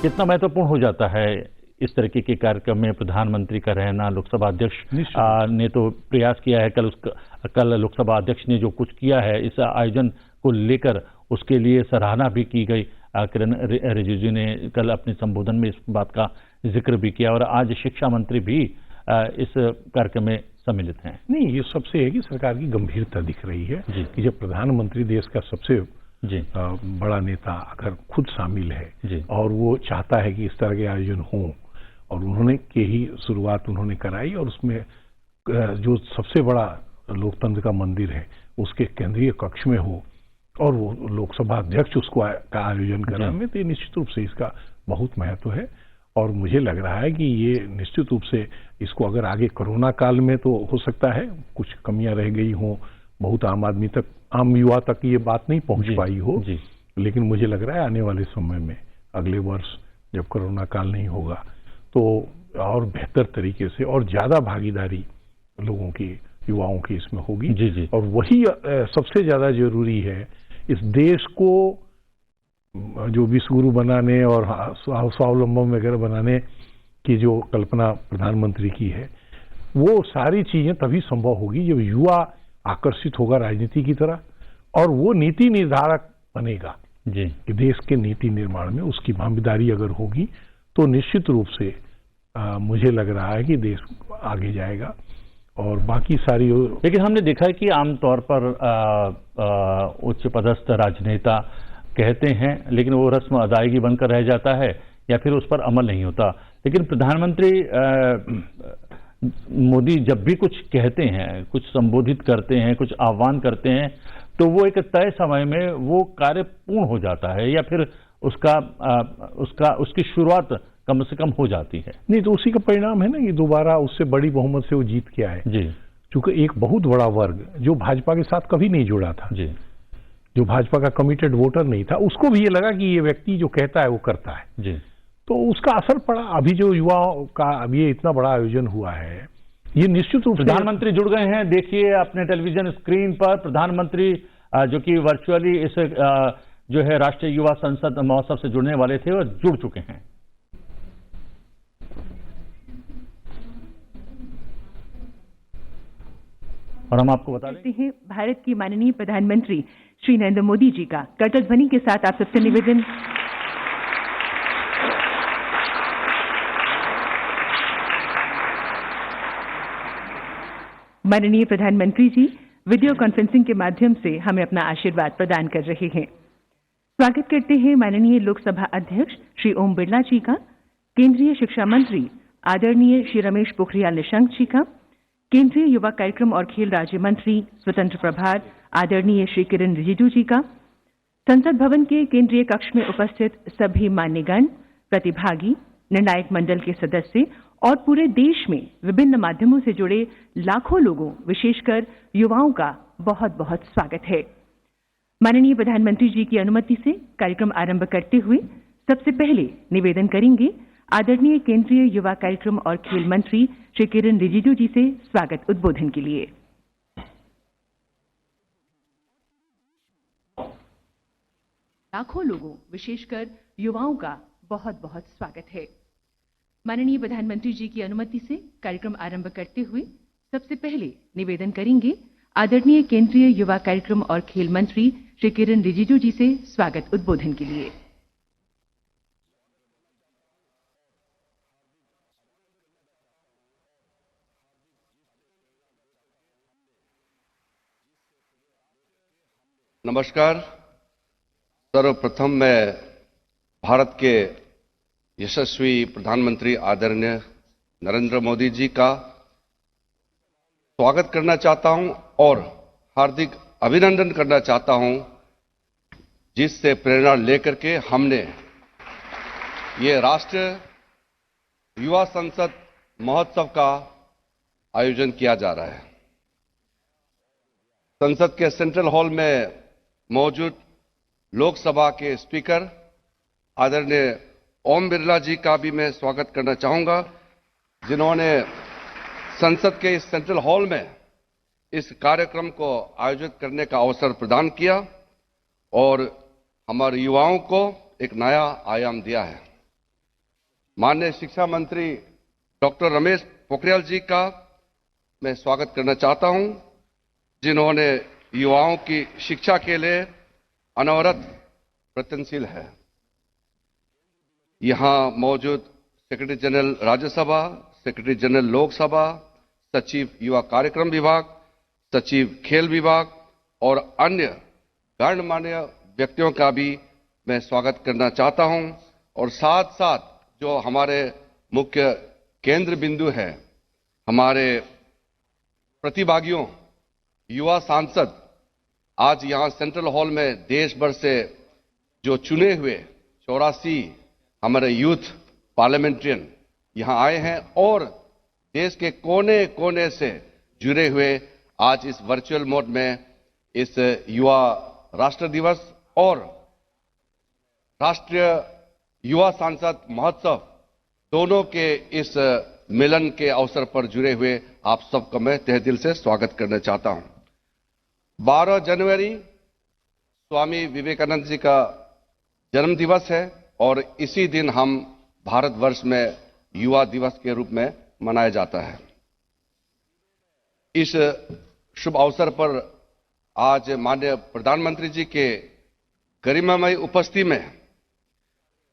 कितना महत्वपूर्ण हो जाता है इस तरीके के कार्यक्रम में प्रधानमंत्री का रहना। लोकसभा अध्यक्ष ने तो प्रयास किया है, कल लोकसभा अध्यक्ष ने जो कुछ किया है इस आयोजन को लेकर, उसके लिए सराहना भी की गई। किरण रिजिजू ने कल अपने संबोधन में इस बात का जिक्र भी किया और आज शिक्षा मंत्री भी इस कार्यक्रम में सम्मिलित हैं। नहीं, ये सबसे है कि सरकार की गंभीरता दिख रही है कि जब प्रधानमंत्री देश का सबसे बड़ा नेता अगर खुद शामिल है और वो चाहता है कि इस तरह के आयोजन हों, और उन्होंने के ही शुरुआत उन्होंने कराई, और उसमें जो सबसे बड़ा लोकतंत्र का मंदिर है उसके केंद्रीय कक्ष में हो और वो लोकसभा अध्यक्ष उसको का आयोजन करा में, तो निश्चित रूप से इसका बहुत महत्व है। और मुझे लग रहा है कि ये निश्चित रूप से इसको अगर आगे कोरोना काल में तो हो सकता है कुछ कमियां रह गई हों, बहुत आम आदमी तक, आम युवा तक ये बात नहीं पहुंच पाई हो, लेकिन मुझे लग रहा है आने वाले समय में, अगले वर्ष जब कोरोना काल नहीं होगा तो और बेहतर तरीके से और ज्यादा भागीदारी लोगों की, युवाओं की इसमें होगी। और वही सबसे ज्यादा जरूरी है इस देश को जो विश्व गुरु बनाने और स्वावलंबन वगैरह बनाने की जो कल्पना प्रधानमंत्री की है, वो सारी चीजें तभी संभव होगी जब युवा आकर्षित होगा राजनीति की तरह और वो नीति निर्धारक बनेगा कि देश के नीति निर्माण में उसकी भागीदारी अगर होगी तो निश्चित रूप से मुझे लग रहा है कि देश आगे जाएगा। और बाकी सारी, लेकिन हमने देखा है कि आमतौर पर उच्च पदस्थ राजनेता कहते हैं लेकिन वो रस्म अदायगी बनकर रह जाता है या फिर उस पर अमल नहीं होता। लेकिन प्रधानमंत्री मोदी जब भी कुछ कहते हैं, कुछ संबोधित करते हैं, कुछ आह्वान करते हैं, तो वो एक तय समय में वो कार्य पूर्ण हो जाता है या फिर उसकी शुरुआत कम से कम हो जाती है। नहीं तो उसी का परिणाम है ना, ये दोबारा उससे बड़ी बहुमत से वो जीत के आए। क्योंकि एक बहुत बड़ा वर्ग जो भाजपा के साथ कभी नहीं जुड़ा था, जो भाजपा का कमिटेड वोटर नहीं था, उसको भी ये लगा कि ये व्यक्ति जो कहता है वो करता है, तो उसका असर पड़ा। अभी जो युवाओं का अभी ये इतना बड़ा आयोजन हुआ है, ये निश्चित रूप से प्रधानमंत्री जुड़ गए हैं। देखिए अपने टेलीविजन स्क्रीन पर प्रधानमंत्री जो कि वर्चुअली इस जो है राष्ट्रीय युवा संसद महोत्सव से जुड़ने वाले थे, वो जुड़ चुके हैं। और हम आपको बता देते हैं भारत की माननीय प्रधानमंत्री श्री नरेंद्र मोदी जी का करतल ध्वनि के साथ आप सबसे निवेदन। माननीय प्रधानमंत्री जी वीडियो कॉन्फ्रेंसिंग के माध्यम से हमें अपना आशीर्वाद प्रदान कर रहे हैं। स्वागत करते हैं माननीय लोकसभा अध्यक्ष श्री ओम बिरला जी का, केंद्रीय शिक्षा मंत्री आदरणीय श्री रमेश पोखरियाल निशंक जी का, केंद्रीय युवा कार्यक्रम और खेल राज्य मंत्री स्वतंत्र प्रभार आदरणीय श्री किरण रिजिजू जी का, संसद भवन के केंद्रीय कक्ष में उपस्थित सभी मान्यगण, प्रतिभागी, निर्णायक मंडल के सदस्य और पूरे देश में विभिन्न माध्यमों से जुड़े लाखों लोगों, विशेषकर युवाओं का बहुत बहुत स्वागत है। माननीय प्रधानमंत्री जी की अनुमति से कार्यक्रम आरंभ करते हुए सबसे पहले निवेदन करेंगे आदरणीय केंद्रीय युवा कार्यक्रम और खेल मंत्री श्री किरण रिजिजू जी से स्वागत उद्बोधन के लिए। लाखों लोगों, विशेषकर युवाओं का बहुत बहुत स्वागत है। माननीय प्रधानमंत्री जी की अनुमति से कार्यक्रम आरंभ करते हुए सबसे पहले निवेदन करेंगे आदरणीय केंद्रीय युवा कार्यक्रम और खेल मंत्री श्री किरण रिजिजू जी से स्वागत उद्बोधन के लिए। नमस्कार। सर्वप्रथम मैं भारत के यशस्वी प्रधानमंत्री आदरणीय नरेंद्र मोदी जी का स्वागत करना चाहता हूं और हार्दिक अभिनंदन करना चाहता हूं, जिससे प्रेरणा लेकर के हमने ये राष्ट्रीय युवा संसद महोत्सव का आयोजन किया जा रहा है। संसद के सेंट्रल हॉल में मौजूद लोकसभा के स्पीकर आदरणीय ओम बिरला जी का भी मैं स्वागत करना चाहूंगा, जिन्होंने संसद के इस सेंट्रल हॉल में इस कार्यक्रम को आयोजित करने का अवसर प्रदान किया और हमारे युवाओं को एक नया आयाम दिया है। माननीय शिक्षा मंत्री डॉक्टर रमेश पोखरियाल जी का मैं स्वागत करना चाहता हूं, जिन्होंने युवाओं की शिक्षा के लिए अनवरत प्रयत्नशील है। यहां मौजूद secretary general Rajya Sabha, secretary general Lok Sabha, सचिव युवा कार्यक्रम विभाग, सचिव खेल विभाग और अन्य गणमान्य व्यक्तियों का भी मैं स्वागत करना चाहता हूं और साथ साथ जो हमारे मुख्य केंद्र बिंदु है, हमारे प्रतिभागियों, युवा सांसद, आज यहां सेंट्रल हॉल में देश भर से जो चुने हुए 84 हमारे यूथ पार्लियामेंट्रियन यहां आए हैं और देश के कोने कोने से जुड़े हुए आज इस वर्चुअल मोड में इस युवा राष्ट्र दिवस और राष्ट्रीय युवा सांसद महोत्सव दोनों के इस मिलन के अवसर पर जुड़े हुए आप सबका मैं तहे दिल से स्वागत करना चाहता हूं। 12 जनवरी स्वामी विवेकानंद जी का जन्म दिवस है और इसी दिन हम भारतवर्ष में युवा दिवस के रूप में मनाया जाता है। इस शुभ अवसर पर आज माननीय प्रधानमंत्री जी के गरिमामयी उपस्थिति में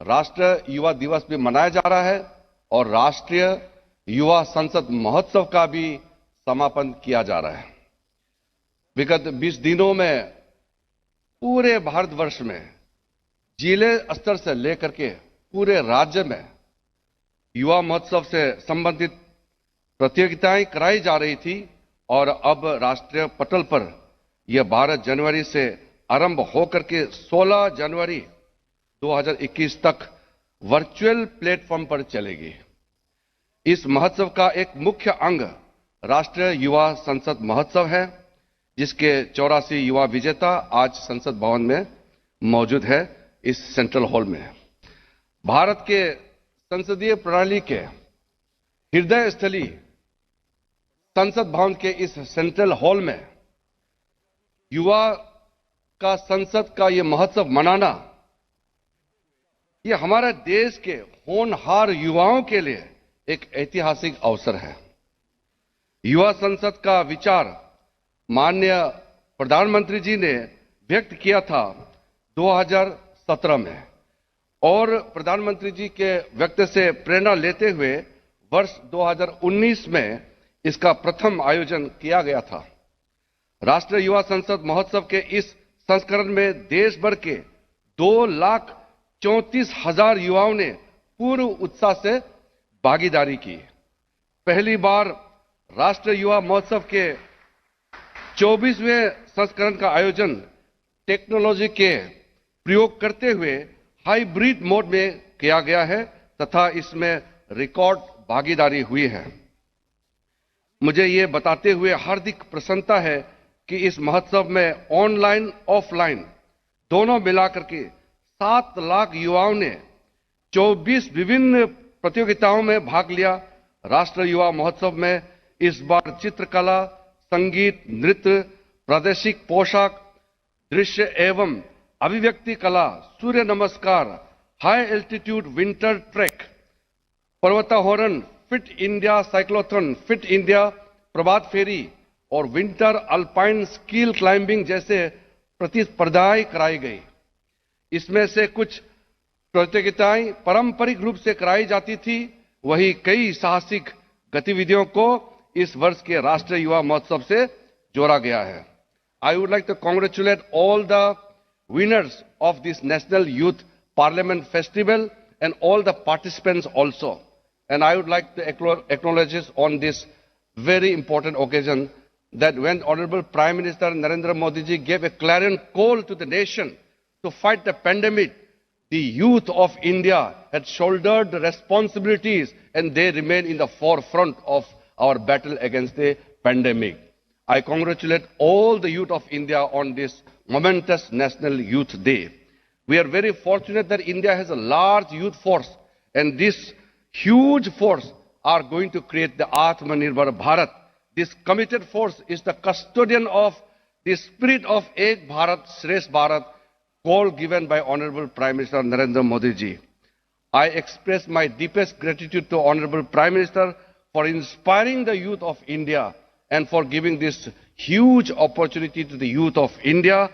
राष्ट्रीय युवा दिवस भी मनाया जा रहा है और राष्ट्रीय युवा संसद महोत्सव का भी समापन किया जा रहा है। विगत 20 दिनों में पूरे भारतवर्ष में जिले स्तर से लेकर के पूरे राज्य में युवा महोत्सव से संबंधित प्रतियोगिताएं कराई जा रही थी और अब राष्ट्रीय पटल पर यह 12 जनवरी से आरंभ होकर के 16 जनवरी 2021 तक वर्चुअल प्लेटफॉर्म पर चलेगी। इस महोत्सव का एक मुख्य अंग राष्ट्रीय युवा संसद महोत्सव है, जिसके 84 युवा विजेता आज संसद भवन में मौजूद है इस सेंट्रल हॉल में। भारत के संसदीय प्रणाली के हृदय स्थली संसद भवन के इस सेंट्रल हॉल में युवा का संसद का ये महोत्सव मनाना, ये हमारे देश के होनहार युवाओं के लिए एक ऐतिहासिक अवसर है। युवा संसद का विचार माननीय प्रधानमंत्री जी ने व्यक्त किया था 2017 में और प्रधानमंत्री जी के व्यक्त से प्रेरणा लेते हुए वर्ष 2019 में इसका प्रथम आयोजन किया गया था। राष्ट्रीय युवा संसद महोत्सव के इस संस्करण में देश भर के 2,34,000 युवाओं ने पूर्ण उत्साह से भागीदारी की। पहली बार राष्ट्रीय युवा महोत्सव के 24वें संस्करण का आयोजन टेक्नोलॉजी के प्रयोग करते हुए हाइब्रिड मोड में किया गया है तथा इसमें रिकॉर्ड भागीदारी हुई है। मुझे ये बताते हुए हार्दिक प्रसन्नता है कि इस महोत्सव में ऑनलाइन ऑफलाइन दोनों मिलाकर के 7 लाख युवाओं ने 24 विभिन्न प्रतियोगिताओं में भाग लिया। राष्ट्रीय युवा महोत्सव में इस बार चित्रकला, संगीत, नृत्य, प्रादेशिक पोशाक, दृश्य एवं अभिव्यक्ति कला, Surya Namaskar, high altitude winter trek, पर्वतारोहण, fit India cyclothon, fit India प्रभात फेरी और विंटर अल्पाइन स्कील क्लाइंबिंग जैसे प्रतिस्पर्धाएं कराई गई। इसमें से कुछ प्रतियोगिताएं पारंपरिक रूप से कराई जाती थी, वहीं कई साहसिक गतिविधियों को इस वर्ष के राष्ट्रीय युवा महोत्सव से जोड़ा गया है। I would like to congratulate all the winners of this National Youth Parliament Festival and all the participants also. And I would like to acknowledge on this very important occasion that when Honorable Prime Minister Narendra Modi ji gave a clarion call to the nation to fight the pandemic, the youth of India had shouldered the responsibilities and they remain in the forefront of our battle against the pandemic. I congratulate all the youth of India on this momentous National Youth Day. We are very fortunate that India has a large youth force, and this huge force are going to create the Atmanirbhar Bharat. This committed force is the custodian of the spirit of Ek Bharat, Shresth Bharat, call given by Honorable Prime Minister Narendra Modi ji. I express my deepest gratitude to Honorable Prime Minister for inspiring the youth of India and for giving this huge opportunity to the youth of India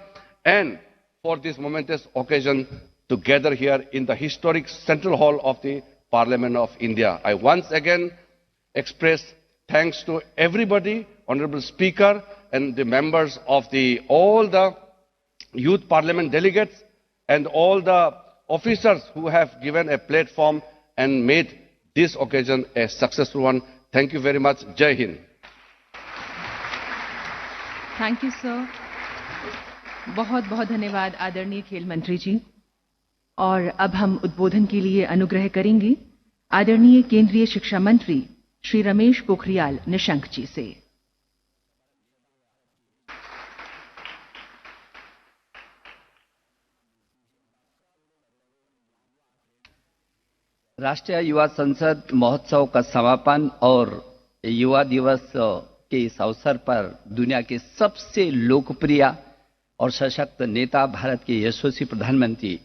and for this momentous occasion to gather here in the historic Central Hall of the Parliament of India. I once again express thanks to everybody, Honorable Speaker and the members of all the Youth Parliament delegates and all the officers who have given a platform and made this occasion a successful one. Thank you very much. Jai Hind. Thank you sir. बहुत बहुत धन्यवाद आदरणीय खेल मंत्री जी। और अब हम उद्बोधन के लिए अनुग्रह करेंगे आदरणीय केंद्रीय शिक्षा मंत्री श्री रमेश पोखरियाल निशंक जी से। राष्ट्रीय युवा संसद महोत्सव का समापन और युवा दिवस के इस अवसर पर दुनिया के सबसे लोकप्रिय और सशक्त नेता भारत के यशस्वी प्रधानमंत्री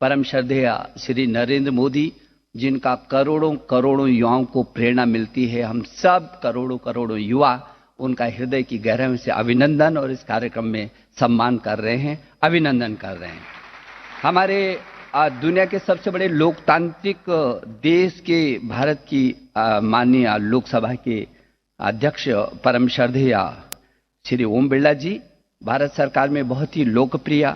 परम श्रद्धेय श्री नरेंद्र मोदी, जिनका करोड़ों करोड़ों युवाओं को प्रेरणा मिलती है, हम सब करोड़ों करोड़ों युवा उनका हृदय की गहराइयों से अभिनंदन और इस कार्यक्रम में सम्मान कर रहे हैं, अभिनंदन कर रहे हैं। हमारे दुनिया के सबसे बड़े लोकतांत्रिक देश के भारत की माननीय लोकसभा के अध्यक्ष परम श्रद्धेय श्री ओम बिरला जी, भारत सरकार में बहुत ही लोकप्रिय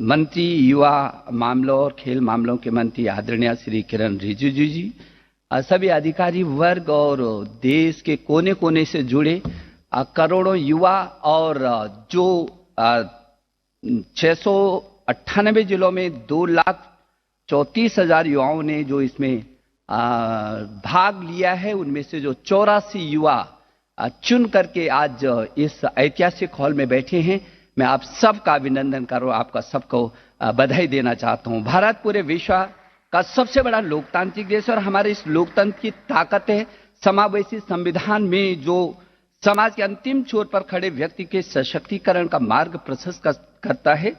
मंत्री, युवा मामलों और खेल मामलों के मंत्री आदरणीय श्री किरण रिजिजू जी, सभी अधिकारी वर्ग और देश के कोने कोने से जुड़े करोड़ों युवा और जो 698 जिलों में 2,34,000 युवाओं ने जो इसमें भाग लिया है, उनमें से जो 84 युवा चुन करके आज इस ऐतिहासिक हॉल में बैठे हैं, मैं आप सबका अभिनंदन करूं, आपका सबको बधाई देना चाहता हूं। भारत पूरे विश्व का सबसे बड़ा लोकतांत्रिक देश और हमारे इस लोकतंत्र की ताकत है समावेशी संविधान में जो समाज के अंतिम छोर पर खड़े व्यक्ति के सशक्तिकरण का मार्ग प्रशस्त करता है।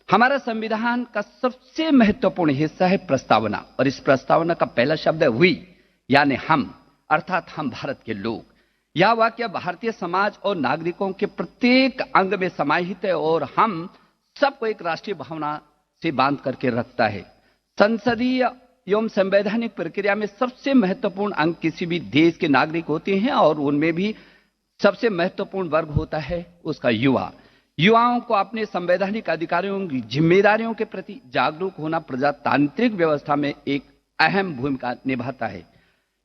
हमारा संविधान का सबसे महत्वपूर्ण हिस्सा है प्रस्तावना और इस प्रस्तावना का पहला शब्द है वी, यानी हम, अर्थात हम भारत के लोग। यह वाक्य भारतीय समाज और नागरिकों के प्रत्येक अंग में समाहित है और हम सबको एक राष्ट्रीय भावना से बांध करके रखता है। संसदीय एवं संवैधानिक प्रक्रिया में सबसे महत्वपूर्ण अंग किसी भी देश के नागरिक होते हैं और उनमें भी सबसे महत्वपूर्ण वर्ग होता है उसका युवा। युवाओं को अपने संवैधानिक अधिकारों की जिम्मेदारियों के प्रति जागरूक होना प्रजातांत्रिक व्यवस्था में एक अहम भूमिका निभाता है।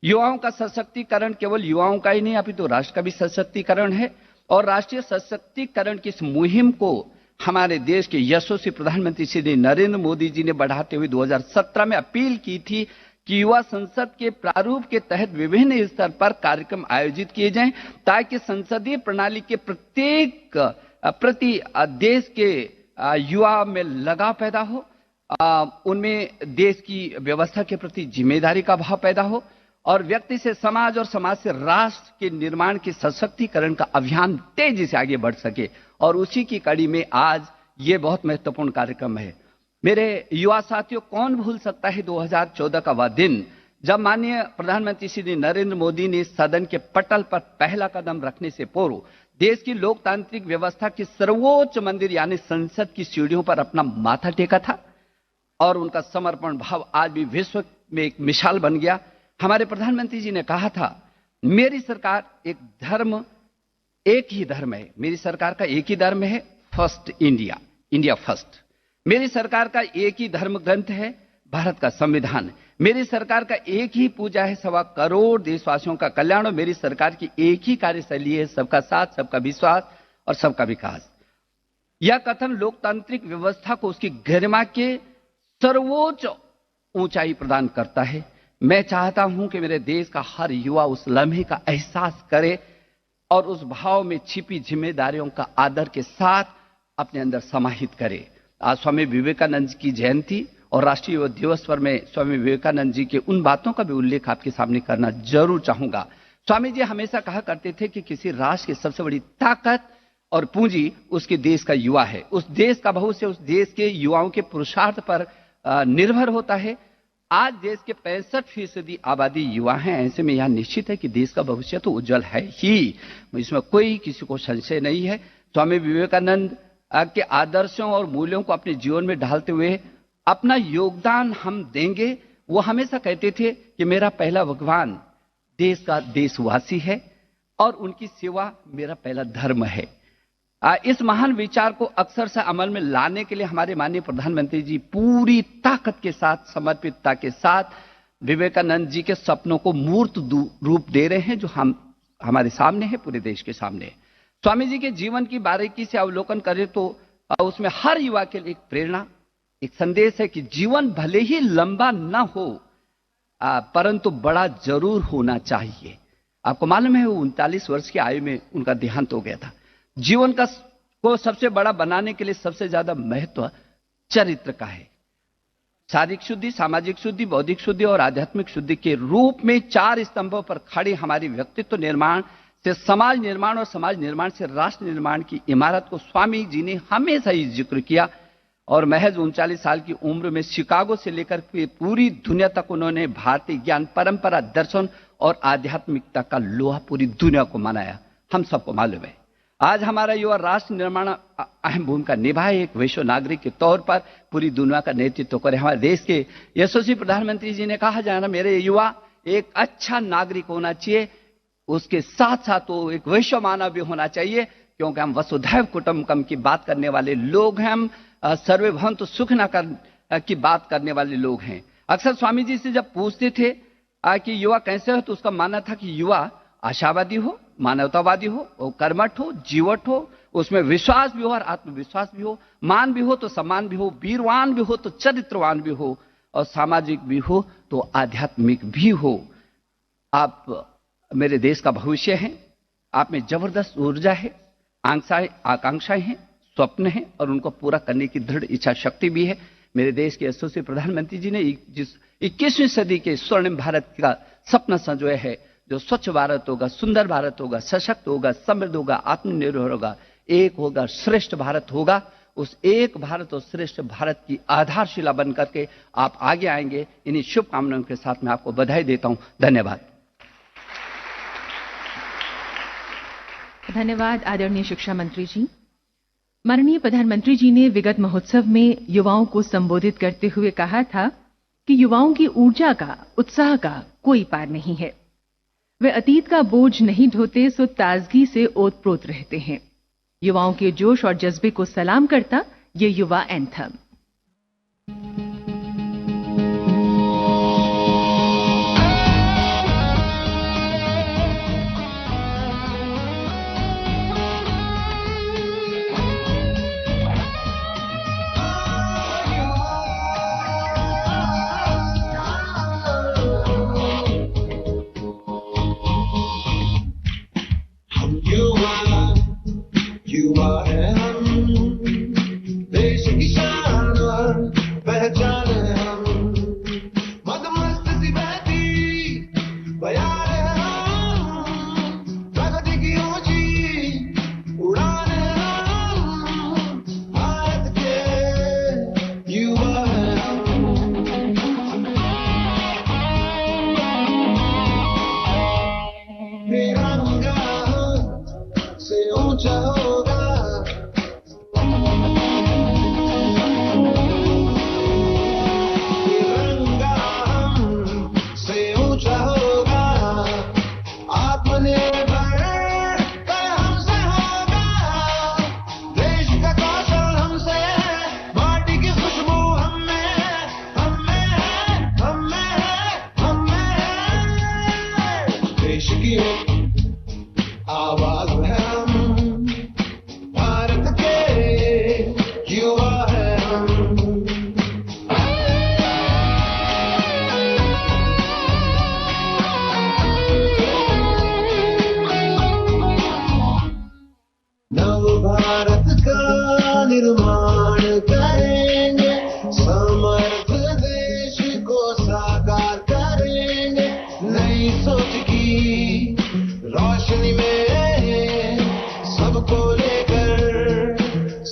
युवाओं का सशक्तिकरण केवल युवाओं का ही नहीं अपितु राष्ट्र का भी सशक्तिकरण है और राष्ट्रीय सशक्तिकरण की इस मुहिम को हमारे देश के यशस्वी प्रधानमंत्री श्री नरेंद्र मोदी जी ने बढ़ाते हुए 2017 में अपील की थी कि युवा संसद के प्रारूप के तहत विभिन्न स्तर पर कार्यक्रम आयोजित किए जाएं ताकि संसदीय प्रणाली के प्रत्येक प्रति देश के युवा में लगाव पैदा हो, उनमें देश की व्यवस्था के प्रति जिम्मेदारी का भाव पैदा हो और व्यक्ति से समाज और समाज से राष्ट्र के निर्माण के सशक्तिकरण का अभियान तेजी से आगे बढ़ सके। और उसी की कड़ी में आज ये बहुत महत्वपूर्ण कार्यक्रम है। मेरे युवा साथियों, कौन भूल सकता है 2014 का वह दिन जब माननीय प्रधानमंत्री श्री नरेंद्र मोदी ने सदन के पटल पर पहला कदम रखने से पूर्व देश की लोकतांत्रिक व्यवस्था के सर्वोच्च मंदिर यानी संसद की सीढ़ियों पर अपना माथा टेका था और उनका समर्पण भाव आज भी विश्व में एक मिसाल बन गया। हमारे प्रधानमंत्री जी ने कहा था, मेरी सरकार एक ही धर्म है, मेरी सरकार का एक ही धर्म है, फर्स्ट इंडिया, इंडिया फर्स्ट। मेरी सरकार का एक ही धर्म ग्रंथ है, भारत का संविधान। मेरी सरकार का एक ही पूजा है 1.25 करोड़ देशवासियों का कल्याण और मेरी सरकार की एक ही कार्यशैली है सबका साथ, सबका विश्वास और सबका विकास। यह कथन लोकतांत्रिक व्यवस्था को उसकी गरिमा के सर्वोच्च ऊंचाई प्रदान करता है। मैं चाहता हूं कि मेरे देश का हर युवा उस लम्हे का एहसास करे और उस भाव में छिपी जिम्मेदारियों का आदर के साथ अपने अंदर समाहित करे। आज स्वामी विवेकानंद की जयंती और राष्ट्रीय युवा दिवस पर मैं स्वामी विवेकानंद जी के उन बातों का भी उल्लेख आपके सामने करना जरूर चाहूंगा। स्वामी जी हमेशा कहा करते थे कि किसी राष्ट्र की सबसे बड़ी ताकत और पूंजी उसके देश का युवा है। उस देश का भविष्य उस देश के युवाओं के पुरुषार्थ पर निर्भर होता है आज देश के 65% आबादी युवा हैं। ऐसे में यह निश्चित है कि देश का भविष्य तो उज्जवल है ही, इसमें कोई किसी को संशय नहीं है। स्वामी विवेकानंद के आदर्शों और मूल्यों को अपने जीवन में ढालते हुए अपना योगदान हम देंगे। वो हमेशा कहते थे कि मेरा पहला भगवान देश का देशवासी है और उनकी सेवा मेरा पहला धर्म है। इस महान विचार को अक्सर से अमल में लाने के लिए हमारे माननीय प्रधानमंत्री जी पूरी ताकत के साथ, समर्पितता के साथ विवेकानंद जी के सपनों को मूर्त रूप दे रहे हैं, जो हमारे सामने है, पूरे देश के सामने है। स्वामी जी के जीवन की बारीकी से अवलोकन करें तो उसमें हर युवा के लिए एक प्रेरणा, एक संदेश है कि जीवन भले ही लंबा ना हो परंतु बड़ा जरूर होना चाहिए। आपको मालूम है 39 वर्ष की आयु में उनका देहांत हो गया था। जीवन को सबसे बड़ा बनाने के लिए सबसे ज्यादा महत्व चरित्र का है। शारीरिक शुद्धि, सामाजिक शुद्धि, बौद्धिक शुद्धि और आध्यात्मिक शुद्धि के रूप में 4 स्तंभों पर खड़े हमारी व्यक्तित्व निर्माण से समाज निर्माण और समाज निर्माण से राष्ट्र निर्माण की इमारत को स्वामी जी ने हमेशा ही जिक्र किया और महज 39 साल की उम्र में शिकागो से लेकर पूरी दुनिया तक उन्होंने भारतीय ज्ञान, परंपरा, दर्शन और आध्यात्मिकता का लोहा पूरी दुनिया को मनाया। हम सबको मालूम है आज हमारा युवा राष्ट्र निर्माण अहम भूमिका निभाए, एक विश्व नागरिक के तौर पर पूरी दुनिया का नेतृत्व करे। हमारे देश के यशस्वी प्रधानमंत्री जी ने कहा जाना, मेरे युवा एक अच्छा नागरिक होना चाहिए, उसके साथ साथ वो एक विश्व मानव भी होना चाहिए, क्योंकि हम वसुधैव कुटुंबकम की बात करने वाले लोग हैं, हम सर्वे भवन्तु सुखिनः की बात करने वाले लोग हैं। अक्सर स्वामी जी से जब पूछते थे कि युवा कैसे हो, तो उसका मानना था कि युवा आशावादी हो, मानवतावादी हो, वो कर्मठ हो, जीवट हो, उसमें विश्वास भी हो और आत्मविश्वास भी हो, मान भी हो तो सम्मान भी हो, वीरवान भी हो तो चरित्रवान भी हो, और सामाजिक भी हो तो आध्यात्मिक भी हो। आप मेरे देश का भविष्य हैं, आप में जबरदस्त ऊर्जा है, आकांक्षाएं हैं, स्वप्न हैं और उनको पूरा करने की दृढ़ इच्छा शक्ति भी है। मेरे देश के यशस्वी प्रधानमंत्री जी ने जिस 21वीं सदी के स्वर्णिम भारत का सपना संजोया है, जो स्वच्छ भारत होगा, सुंदर भारत होगा, सशक्त होगा, समृद्ध होगा, आत्मनिर्भर होगा, एक होगा, श्रेष्ठ भारत होगा, उस एक भारत और श्रेष्ठ भारत की आधारशिला बन करके आप आगे आएंगे। इन्हीं शुभकामनाओं के साथ मैं आपको बधाई देता हूं। धन्यवाद। धन्यवाद आदरणीय शिक्षा मंत्री जी। माननीय प्रधानमंत्री जी ने विगत महोत्सव में युवाओं को संबोधित करते हुए कहा था कि युवाओं की ऊर्जा का, उत्साह का कोई पार नहीं है। वे अतीत का बोझ नहीं ढोते, सो ताजगी से ओतप्रोत रहते हैं। युवाओं के जोश और जज्बे को सलाम करता ये युवा एंथम।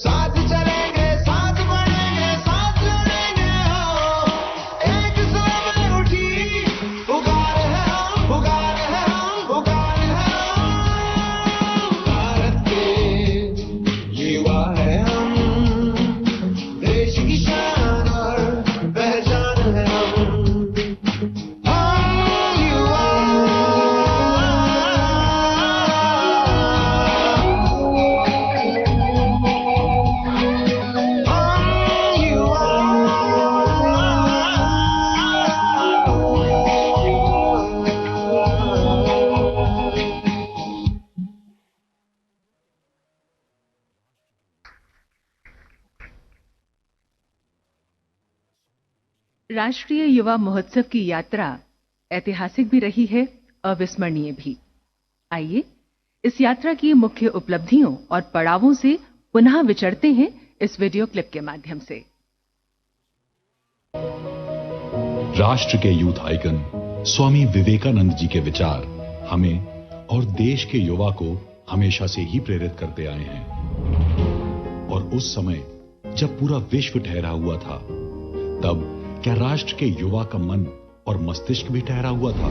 साथ बढ़ेंगे, साथ लड़ेंगे, एक साथ राष्ट्रीय युवा महोत्सव की यात्रा ऐतिहासिक भी रही है, अविस्मरणीय भी। आइए इस यात्रा की मुख्य उपलब्धियों और पड़ावों से पुनः विचरते हैं इस वीडियो क्लिप के माध्यम से। राष्ट्र के यूथ आइकन स्वामी विवेकानंद जी के विचार हमें और देश के युवा को हमेशा से ही प्रेरित करते आए हैं। और उस समय जब पूरा विश्व ठहरा हुआ था, तब क्या राष्ट्र के युवा का मन और मस्तिष्क भी ठहरा हुआ था?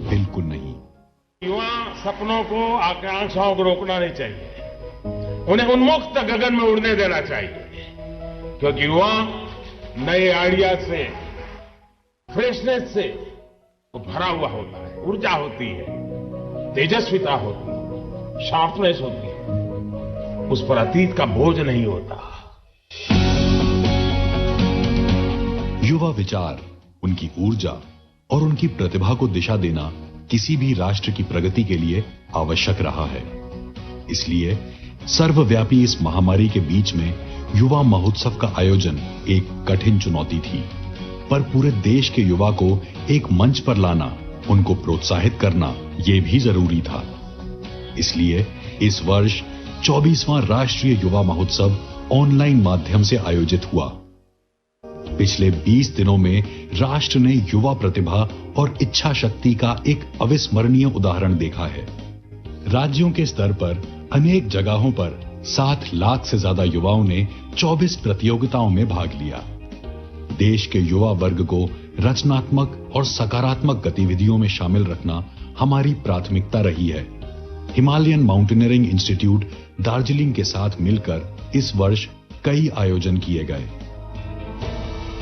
बिल्कुल नहीं। युवा सपनों को, आकांक्षाओं को रोकना नहीं चाहिए, उन्हें उन्मुक्त गगन में उड़ने देना चाहिए, क्योंकि युवा नए आइडिया से, फ्रेशनेस से वो भरा हुआ होता है, ऊर्जा होती है, तेजस्विता होती है, शार्पनेस होती है, उस पर अतीत का बोझ नहीं होता। युवा विचार, उनकी ऊर्जा और उनकी प्रतिभा को दिशा देना किसी भी राष्ट्र की प्रगति के लिए आवश्यक रहा है। इसलिए सर्वव्यापी इस महामारी के बीच में युवा महोत्सव का आयोजन एक कठिन चुनौती थी, पर पूरे देश के युवा को एक मंच पर लाना, उनको प्रोत्साहित करना, ये भी जरूरी था। इसलिए इस वर्ष 24वां राष्ट्रीय युवा महोत्सव ऑनलाइन माध्यम से आयोजित हुआ। पिछले 20 दिनों में राष्ट्र ने युवा प्रतिभा और इच्छा शक्ति का एक अविस्मरणीय उदाहरण देखा है। राज्यों के स्तर पर अनेक जगहों पर 7 लाख से ज्यादा युवाओं ने 24 प्रतियोगिताओं में भाग लिया। देश के युवा वर्ग को रचनात्मक और सकारात्मक गतिविधियों में शामिल रखना हमारी प्राथमिकता रही है। हिमालयन माउंटेनियरिंग इंस्टीट्यूट दार्जिलिंग के साथ मिलकर इस वर्ष कई आयोजन किए गए।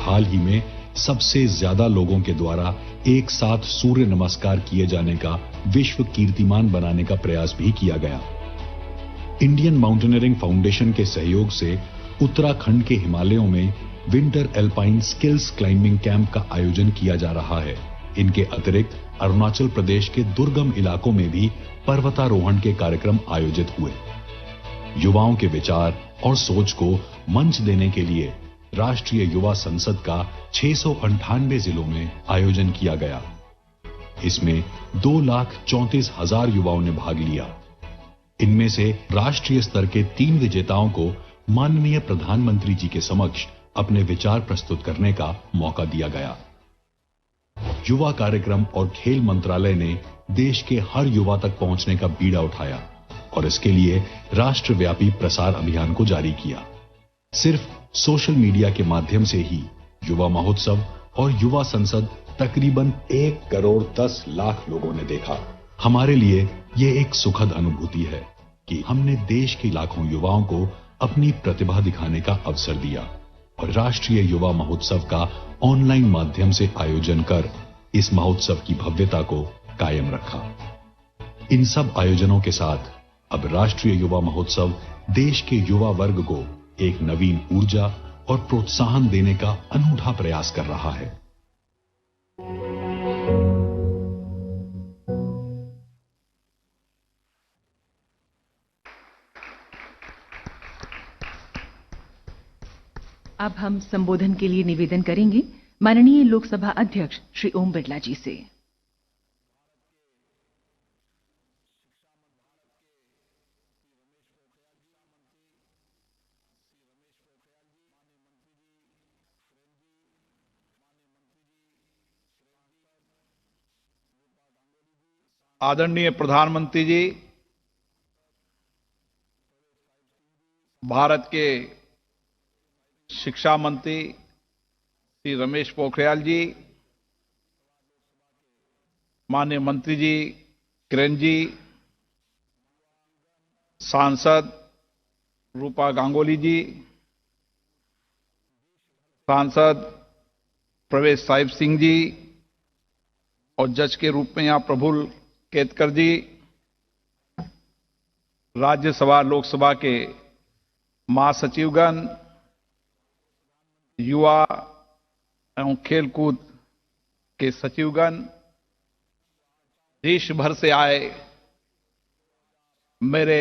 हाल ही में सबसे ज्यादा लोगों के द्वारा एक साथ सूर्य नमस्कार किए जाने का विश्व कीर्तिमान बनाने का प्रयास भी किया गया। इंडियन माउंटेनियरिंग फाउंडेशन के सहयोग से उत्तराखंड के हिमालयों में winter alpine skills climbing camp का आयोजन किया जा रहा है। इनके अतिरिक्त अरुणाचल प्रदेश के दुर्गम इलाकों में भी पर्वतारोहण के कार्यक्रम आयोजित हुए। युवाओं के विचार और सोच को मंच देने के लिए राष्ट्रीय युवा संसद का 698 जिलों में आयोजन किया गया। इसमें 2,34,000 युवाओं ने भाग लिया। इनमें से राष्ट्रीय स्तर के 3 विजेताओं को माननीय प्रधानमंत्री जी के समक्ष अपने विचार प्रस्तुत करने का मौका दिया गया। युवा कार्यक्रम और खेल मंत्रालय ने देश के हर युवा तक पहुंचने का बीड़ा उठाया और इसके लिए राष्ट्रव्यापी प्रसार अभियान को जारी किया। सिर्फ सोशल मीडिया के माध्यम से ही युवा महोत्सव और युवा संसद तकरीबन 1 करोड़ 10 लाख लोगों ने देखा। हमारे लिए ये एक सुखद अनुभूति है कि हमने देश के लाखों युवाओं को अपनी प्रतिभा दिखाने का अवसर दिया और राष्ट्रीय युवा महोत्सव का ऑनलाइन माध्यम से आयोजन कर इस महोत्सव की भव्यता को कायम रखा। इन सब आयोजनों के साथ अब राष्ट्रीय युवा महोत्सव देश के युवा वर्ग को एक नवीन ऊर्जा और प्रोत्साहन देने का अनूठा प्रयास कर रहा है। अब हम संबोधन के लिए निवेदन करेंगे माननीय लोकसभा अध्यक्ष श्री ओम बिरला जी से। आदरणीय प्रधानमंत्री जी, भारत के शिक्षा मंत्री श्री रमेश पोखरियाल जी, माननीय मंत्री जी किरण जी, सांसद रूपा गांगुली जी, सांसद प्रवेश साहिब सिंह जी और जज के रूप में यहाँ प्रफुल्ल केतकर जी, राज्यसभा लोकसभा के महासचिवगण, युवा एवं खेलकूद के सचिवगण, देश भर से आए मेरे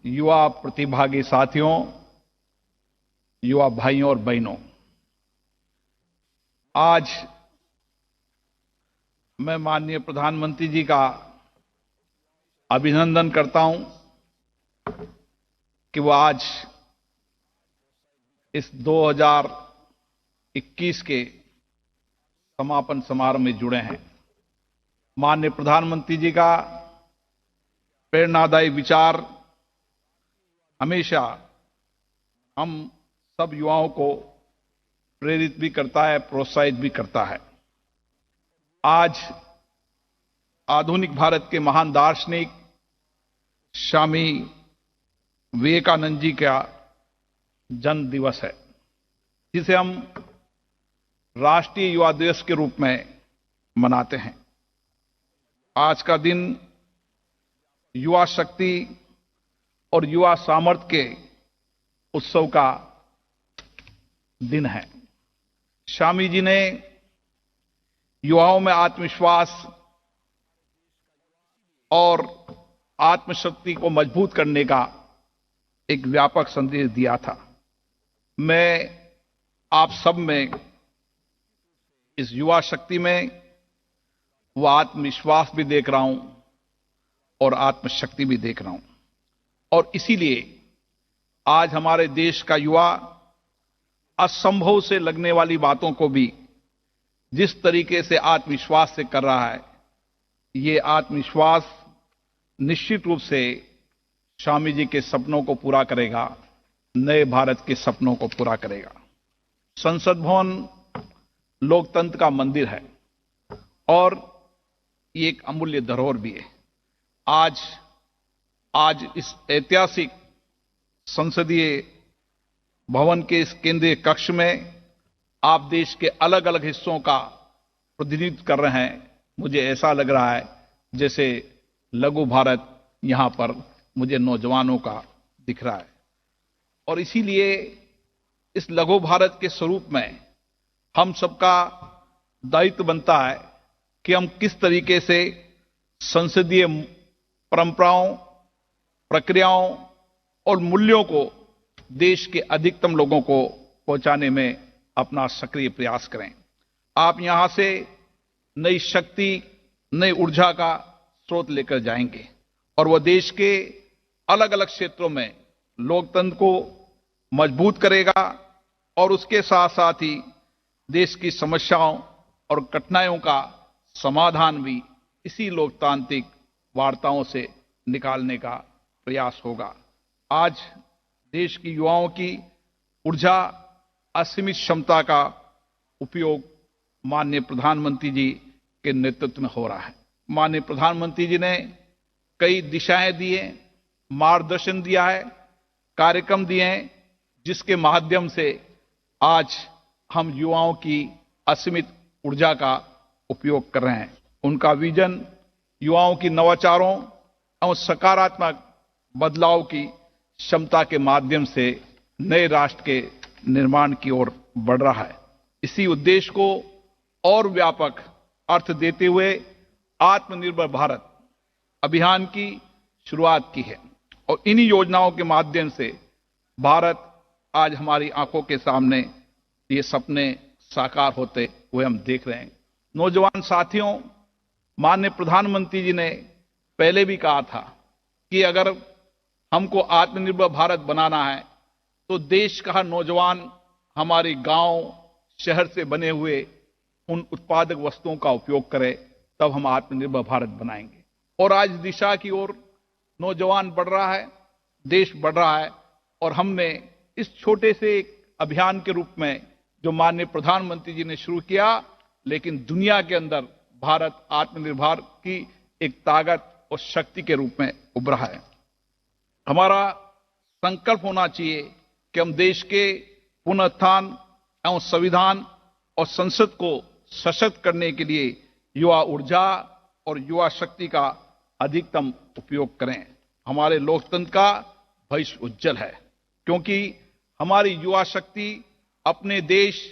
युवा प्रतिभागी साथियों, युवा भाइयों और बहनों, आज मैं माननीय प्रधानमंत्री जी का अभिनंदन करता हूं कि वो आज इस 2021 के समापन समारोह में जुड़े हैं। माननीय प्रधानमंत्री जी का प्रेरणादायी विचार हमेशा हम सब युवाओं को प्रेरित भी करता है, प्रोत्साहित भी करता है। आज आधुनिक भारत के महान दार्शनिक स्वामी विवेकानंद जी का जन्म दिवस है, जिसे हम राष्ट्रीय युवा दिवस के रूप में मनाते हैं। आज का दिन युवा शक्ति और युवा सामर्थ्य के उत्सव का दिन है। स्वामी जी ने युवाओं में आत्मविश्वास और आत्मशक्ति को मजबूत करने का एक व्यापक संदेश दिया था। मैं आप सब में इस युवा शक्ति में वो आत्मविश्वास भी देख रहा हूं और आत्मशक्ति भी देख रहा हूं, और इसीलिए आज हमारे देश का युवा असंभव से लगने वाली बातों को भी जिस तरीके से आत्मविश्वास से कर रहा है, ये आत्मविश्वास निश्चित रूप से स्वामी जी के सपनों को पूरा करेगा, नए भारत के सपनों को पूरा करेगा। संसद भवन लोकतंत्र का मंदिर है और ये एक अमूल्य धरोहर भी है। आज इस ऐतिहासिक संसदीय भवन के इस केंद्रीय कक्ष में आप देश के अलग अलग हिस्सों का प्रतिनिधित्व कर रहे हैं। मुझे ऐसा लग रहा है जैसे लघु भारत यहां पर मुझे नौजवानों का दिख रहा है, और इसीलिए इस लघु भारत के स्वरूप में हम सबका दायित्व बनता है कि हम किस तरीके से संसदीय परंपराओं, प्रक्रियाओं और मूल्यों को देश के अधिकतम लोगों को पहुंचाने में अपना सक्रिय प्रयास करें। आप यहां से नई शक्ति, नई ऊर्जा का स्रोत लेकर जाएंगे और वह देश के अलग अलग क्षेत्रों में लोकतंत्र को मजबूत करेगा और उसके साथ साथ ही देश की समस्याओं और कठिनाइयों का समाधान भी इसी लोकतांत्रिक वार्ताओं से निकालने का प्रयास होगा। आज देश की युवाओं की ऊर्जा, असीमित क्षमता का उपयोग माननीय प्रधानमंत्री जी के नेतृत्व में हो रहा है। माननीय प्रधानमंत्री जी ने कई दिशाएं दी हैं, मार्गदर्शन दिया है, कार्यक्रम दिए हैं, जिसके माध्यम से आज हम युवाओं की असीमित ऊर्जा का उपयोग कर रहे हैं। उनका विजन युवाओं की नवाचारों और सकारात्मक बदलाव की क्षमता के माध्यम से नए राष्ट्र के निर्माण की ओर बढ़ रहा है। इसी उद्देश्य को और व्यापक अर्थ देते हुए आत्मनिर्भर भारत अभियान की शुरुआत की है, और इन्हीं योजनाओं के माध्यम से भारत आज हमारी आंखों के सामने ये सपने साकार होते हुए हम देख रहे हैं। नौजवान साथियों, माननीय प्रधानमंत्री जी ने पहले भी कहा था कि अगर हमको आत्मनिर्भर भारत बनाना है तो देश का हर नौजवान हमारे गांव, शहर से बने हुए उन उत्पादक वस्तुओं का उपयोग करे, तब हम आत्मनिर्भर भारत बनाएंगे। और आज दिशा की ओर नौजवान बढ़ रहा है, देश बढ़ रहा है, और हमने इस छोटे से एक अभियान के रूप में जो माननीय प्रधानमंत्री जी ने शुरू किया, लेकिन दुनिया के अंदर भारत आत्मनिर्भर की एक ताकत और शक्ति के रूप में उभरा है। हमारा संकल्प होना चाहिए कि हम देश के पुनरुत्थान एवं संविधान और संसद को सशक्त करने के लिए युवा ऊर्जा और युवा शक्ति का अधिकतम उपयोग करें। हमारे लोकतंत्र का भविष्य उज्जवल है, क्योंकि हमारी युवा शक्ति अपने देश,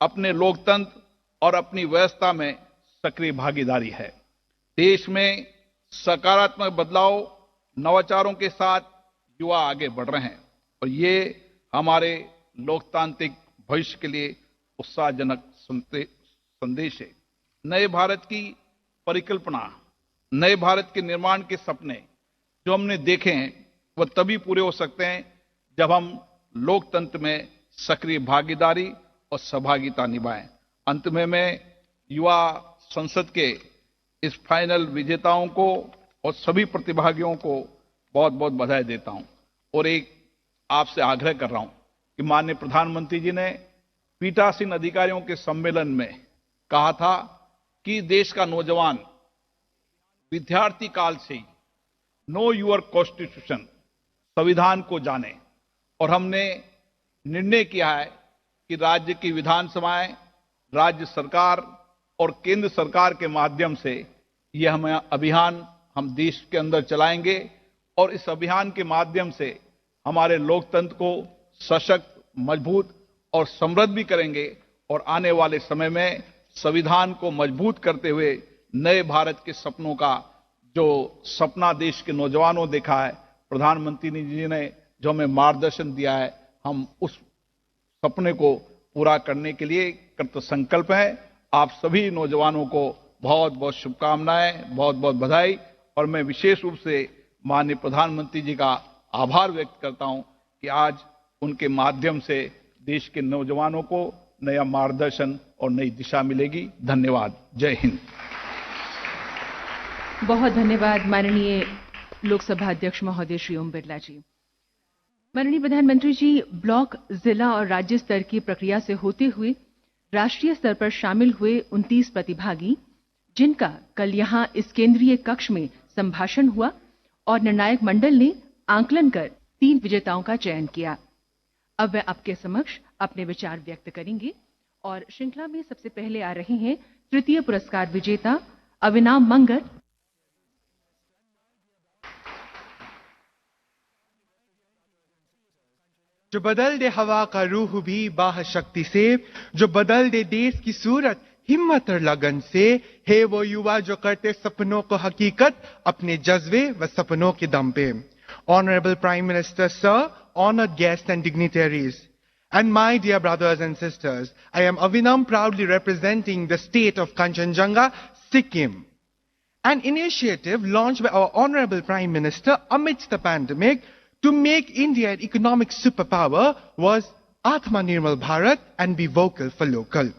अपने लोकतंत्र और अपनी व्यवस्था में सक्रिय भागीदारी है। देश में सकारात्मक बदलाव, नवाचारों के साथ युवा आगे बढ़ रहे हैं, और ये हमारे लोकतांत्रिक भविष्य के लिए उत्साहजनक संदेश है। नए भारत की परिकल्पना, नए भारत के निर्माण के सपने जो हमने देखे हैं वह तभी पूरे हो सकते हैं जब हम लोकतंत्र में सक्रिय भागीदारी और सहभागिता निभाएं। अंत में मैं युवा संसद के इस फाइनल विजेताओं को और सभी प्रतिभागियों को बहुत बहुत बधाई देता हूं और एक आपसे आग्रह कर रहा हूं कि माननीय प्रधानमंत्री जी ने पीठासीन अधिकारियों के सम्मेलन में कहा था कि देश का नौजवान विद्यार्थी काल से ही नो योर कॉन्स्टिट्यूशन, संविधान को जाने, और हमने निर्णय किया है कि राज्य की विधानसभाएं, राज्य सरकार और केंद्र सरकार के माध्यम से यह हम अभियान हम देश के अंदर चलाएंगे और इस अभियान के माध्यम से हमारे लोकतंत्र को सशक्त, मजबूत और समृद्ध भी करेंगे और आने वाले समय में संविधान को मजबूत करते हुए नए भारत के सपनों का जो सपना देश के नौजवानों देखा है, प्रधानमंत्री जी ने जो हमें मार्गदर्शन दिया है, हम उस सपने को पूरा करने के लिए कृत संकल्प है। आप सभी नौजवानों को बहुत बहुत शुभकामनाएं, बहुत बहुत बधाई, और मैं विशेष रूप से माननीय प्रधानमंत्री जी का आभार व्यक्त करता हूं कि आज उनके माध्यम से देश के नौजवानों को नया मार्गदर्शन और नई दिशा मिलेगी। धन्यवाद। जय हिंद। बहुत धन्यवाद माननीय लोकसभा अध्यक्ष महोदय श्री ओम बिरला जी। माननीय प्रधानमंत्री जी, ब्लॉक, जिला और राज्य स्तर की प्रक्रिया से होते हुए राष्ट्रीय स्तर पर शामिल हुए 29 प्रतिभागी, जिनका कल यहां इस केंद्रीय कक्ष में संभाषण हुआ और निर्णायक मंडल ने आंकलन कर 3 विजेताओं का चयन किया। अब वे आपके समक्ष अपने विचार व्यक्त करेंगे और श्रृंखला में सबसे पहले आ रहे हैं तृतीय पुरस्कार विजेता अविनाम मंगर। जो बदल दे हवा का रूह भी बाह शक्ति से, जो बदल दे देश की सूरत हिम्मत और लगन से, है वो युवा जो करते सपनों को हकीकत अपने जज्बे व सपनों के दम पे। Honorable Prime Minister, Sir, honored guests and dignitaries, and my dear brothers and sisters, I am Avinam, proudly representing the state of Kanchenjunga, Sikkim. An initiative launched by our Honorable Prime Minister amidst the pandemic to make India an economic superpower was Atmanirbhar Bharat and Be Vocal for Local.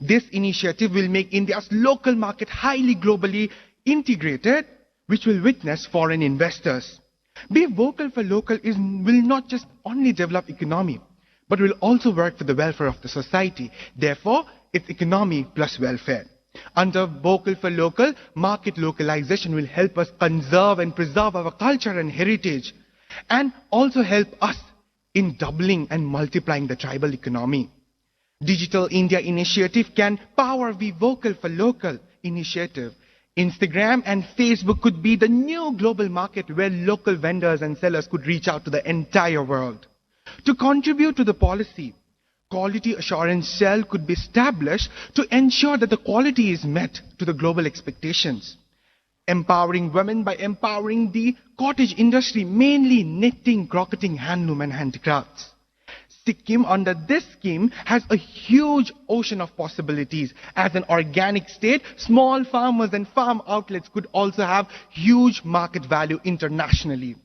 This initiative will make India's local market highly globally integrated, which will witness foreign investors. Be Vocal for Local will not just only develop economy, but will also work for the welfare of the society. Therefore, it's economy plus welfare. Under Vocal for Local, market localization will help us conserve and preserve our culture and heritage, and also help us in doubling and multiplying the tribal economy. Digital India initiative can power Be Vocal for Local initiative. Instagram and Facebook could be the new global market where local vendors and sellers could reach out to the entire world. To contribute to the policy, Quality Assurance Cell could be established to ensure that the quality is met to the global expectations. Empowering women by empowering the cottage industry, mainly knitting, crocketing, handloom and handicrafts. Sikkim under this scheme has a huge ocean of possibilities. As an organic state, small farmers and farm outlets could also have huge market value internationally.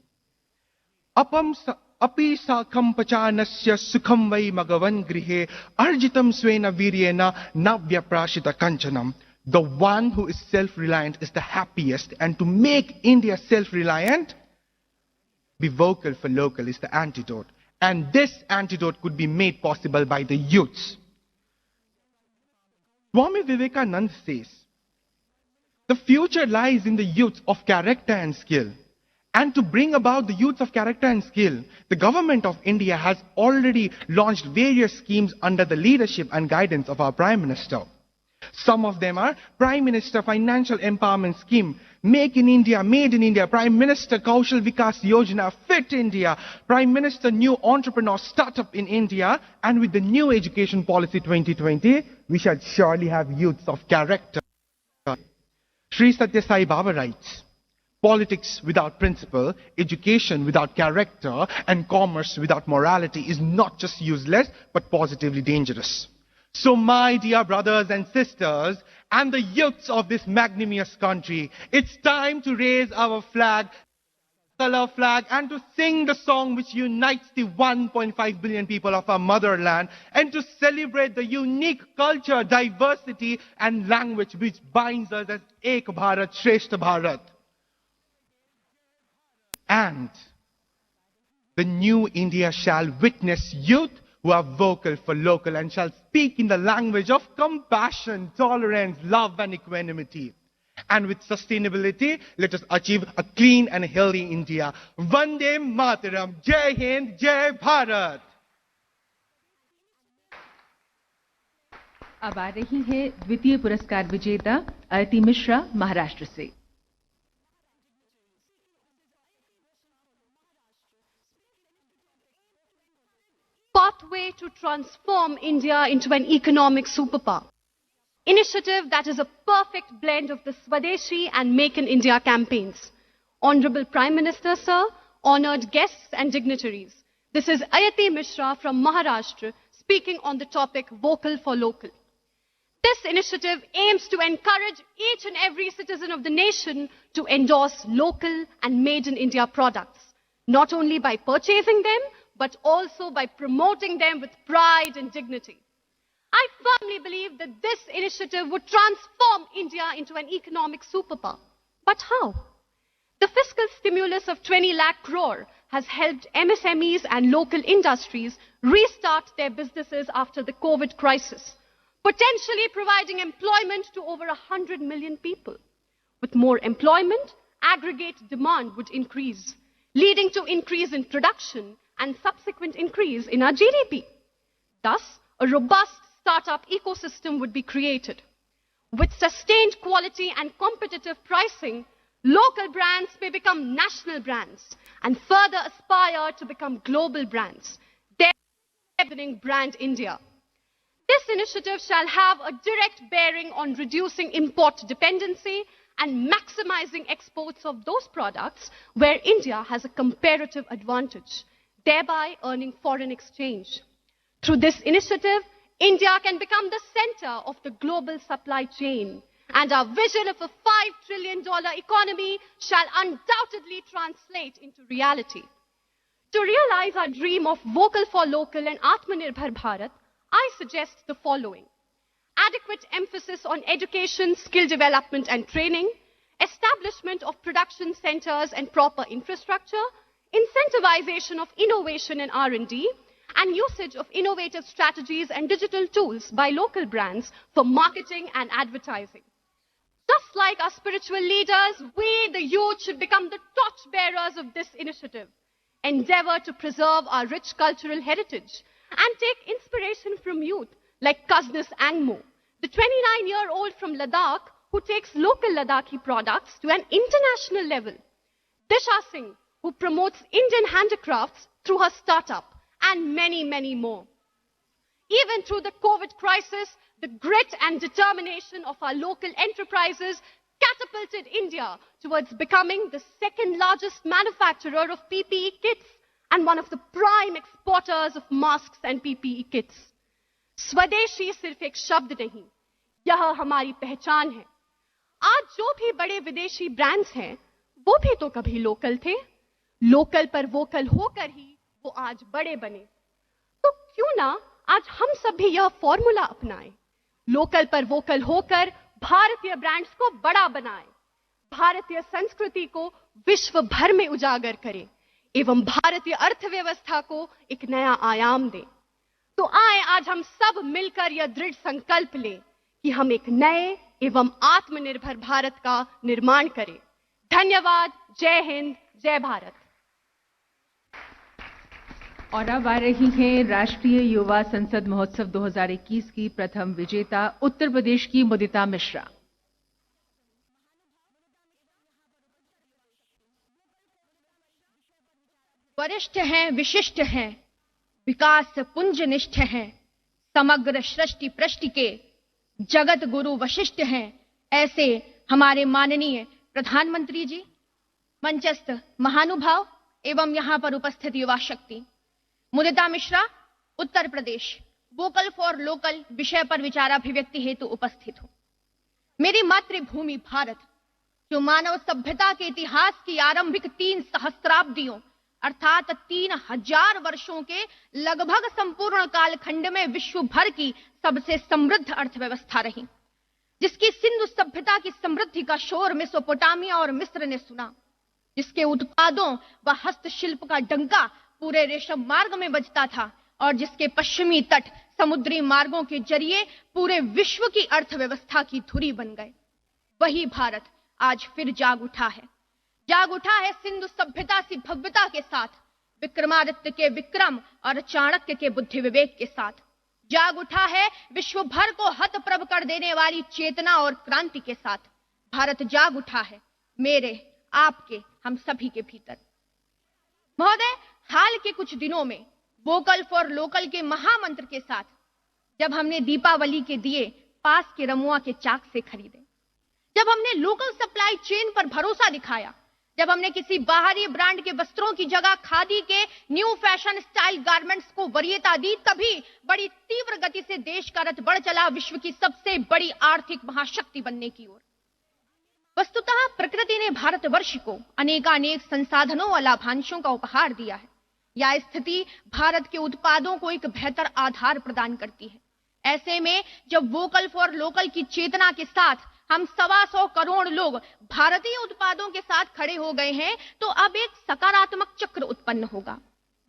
Api sakam pachanasya sukham vai magavan grihe arjitam svena viryena navya prashita kanchanam. The one who is self-reliant is the happiest, and to make India self-reliant, Be Vocal for Local is the antidote. And this antidote could be made possible by the youths. Swami Vivekananda says, the future lies in the youth of character and skill. And to bring about the youth of character and skill, the government of India has already launched various schemes under the leadership and guidance of our Prime Minister. Some of them are Prime Minister Financial Empowerment Scheme, Make in India, Made in India, Prime Minister Kaushal Vikas Yojana, Fit India, Prime Minister New Entrepreneur Startup in India, and with the new Education Policy 2020, we shall surely have youths of character. Sri Satya Sai Baba writes, politics without principle, education without character, and commerce without morality is not just useless, but positively dangerous. So my dear brothers and sisters, and the youths of this magnanimous country, it's time to raise our flag, color flag, and to sing the song which unites the 1.5 billion people of our motherland, and to celebrate the unique culture, diversity, and language which binds us as Ek Bharat, Shreshth Bharat. And the new India shall witness youth who are vocal for local and shall speak in the language of compassion, tolerance, love, and equanimity. And with sustainability, let us achieve a clean and healthy India. Vande Mataram. Jai Hind, Jai Bharat. अब आ रही है द्वितीय पुरस्कार विजेता आयति मिश्रा महाराष्ट्र से। Pathway to transform India into an economic superpower. Initiative that is a perfect blend of the Swadeshi and Make in India campaigns. Honorable Prime Minister, sir, honored guests and dignitaries. This is Ayati Mishra from Maharashtra speaking on the topic Vocal for Local. This initiative aims to encourage each and every citizen of the nation to endorse local and made in India products, not only by purchasing them, but also by promoting them with pride and dignity. I firmly believe that this initiative would transform India into an economic superpower. But how? The fiscal stimulus of 20 lakh crore has helped MSMEs and local industries restart their businesses after the COVID crisis, potentially providing employment to over 100 million people. With more employment, aggregate demand would increase, leading to increase in production and subsequent increase in our GDP. Thus, a robust startup ecosystem would be created. With sustained quality and competitive pricing, local brands may become national brands and further aspire to become global brands, thereby brand India. This initiative shall have a direct bearing on reducing import dependency and maximizing exports of those products where India has a comparative advantage, thereby earning foreign exchange. Through this initiative, India can become the center of the global supply chain, and our vision of a $5 trillion economy shall undoubtedly translate into reality. To realize our dream of Vocal for Local and Atmanirbhar Bharat, I suggest the following: adequate emphasis on education, skill development and training, establishment of production centers and proper infrastructure, incentivization of innovation and R&D, and usage of innovative strategies and digital tools by local brands for marketing and advertising. Just like our spiritual leaders, we, the youth, should become the torchbearers of this initiative, endeavor to preserve our rich cultural heritage, and take inspiration from youth like Kasnas Angmo, the 29-year-old from Ladakh who takes local Ladakhi products to an international level. Disha Singh, who promotes Indian handicrafts through her startup, and many, many more. Even through the COVID crisis, the grit and determination of our local enterprises catapulted India towards becoming the second largest manufacturer of PPE kits and one of the prime exporters of masks and PPE kits. स्वदेशी सिर्फ एक शब्द नहीं, यह हमारी पहचान है. आज जो भी बड़े विदेशी ब्रांड्स हैं, वो भी तो कभी लोकल थे. लोकल पर वोकल होकर ही वो आज बड़े बने. तो क्यों ना आज हम सब भी यह फॉर्मूला अपनाएं, लोकल पर वोकल होकर भारतीय ब्रांड्स को बड़ा बनाएं, भारतीय संस्कृति को विश्व भर में उजागर करें एवं भारतीय अर्थव्यवस्था को एक नया आयाम दें. तो आए आज हम सब मिलकर यह दृढ़ संकल्प लें कि हम एक नए एवं आत्मनिर्भर भारत का निर्माण करें. धन्यवाद. जय हिंद, जय भारत. और अब आ रही हैं राष्ट्रीय युवा संसद महोत्सव 2021 की प्रथम विजेता उत्तर प्रदेश की मुदिता मिश्रा. वरिष्ठ हैं, विशिष्ट हैं, विकास पुंज निष्ठ हैं, समग्र सृष्टि पृष्टि के जगत गुरु वशिष्ठ हैं, ऐसे हमारे माननीय प्रधानमंत्री जी, मंचस्थ महानुभाव एवं यहां पर उपस्थित युवा शक्ति. Mudita Mishra, Uttar Pradesh, vocal for local विषय पर विचाराभिव्यक्ति हेतु उपस्थित हूं। मेरी मातृभूमि भारत, जो मानव सभ्यता के इतिहास की आरंभिक 3 सहस्राब्दियों अर्थात 3000 वर्षों के लगभग संपूर्ण कालखंड में विश्व भर की सबसे समृद्ध अर्थव्यवस्था रही, जिसकी सिंधु सभ्यता की समृद्धि का शोर मेसोपोटामिया और मिस्र ने सुना, जिसके उत्पादों व हस्तशिल्प का डंका पूरे रेशम मार्ग में बजता था और जिसके पश्चिमी तट समुद्री मार्गों के जरिए पूरे विश्व की अर्थव्यवस्था की धुरी बन गए। वही भारत आज फिर जाग उठा है सिंधु सभ्यता की भव्यता के साथ, विक्रमादित्य के विक्रम और चाणक्य के बुद्धि विवेक के साथ। जाग उठा है विश्व भर को हतप्रभ कर देने वाली चेतना और क्रांति के साथ। भारत जाग उठा है मेरे, आपके, हम सभी के भीतर। महोदय, हाल के कुछ दिनों में वोकल फॉर लोकल के महामंत्र के साथ जब हमने दीपावली के दिए पास के रमुआ के चाक से खरीदे, जब हमने लोकल सप्लाई चेन पर भरोसा दिखाया, जब हमने किसी बाहरी ब्रांड के वस्त्रों की जगह खादी के न्यू फैशन स्टाइल गारमेंट्स को वरीयता दी, तभी बड़ी तीव्र गति से देश का रथ बढ़ चला विश्व की सबसे बड़ी आर्थिक महाशक्ति बनने की ओर। वस्तुतः प्रकृति ने भारतवर्ष को अनेकानेक संसाधनों व लाभांशों का उपहार दिया है। यह स्थिति भारत के उत्पादों को एक बेहतर आधार प्रदान करती है। ऐसे में जब वोकल फॉर लोकल की चेतना के साथ हम 125 करोड़ लोग भारतीय उत्पादों के साथ खड़े हो गए हैं, तो अब एक सकारात्मक चक्र उत्पन्न होगा,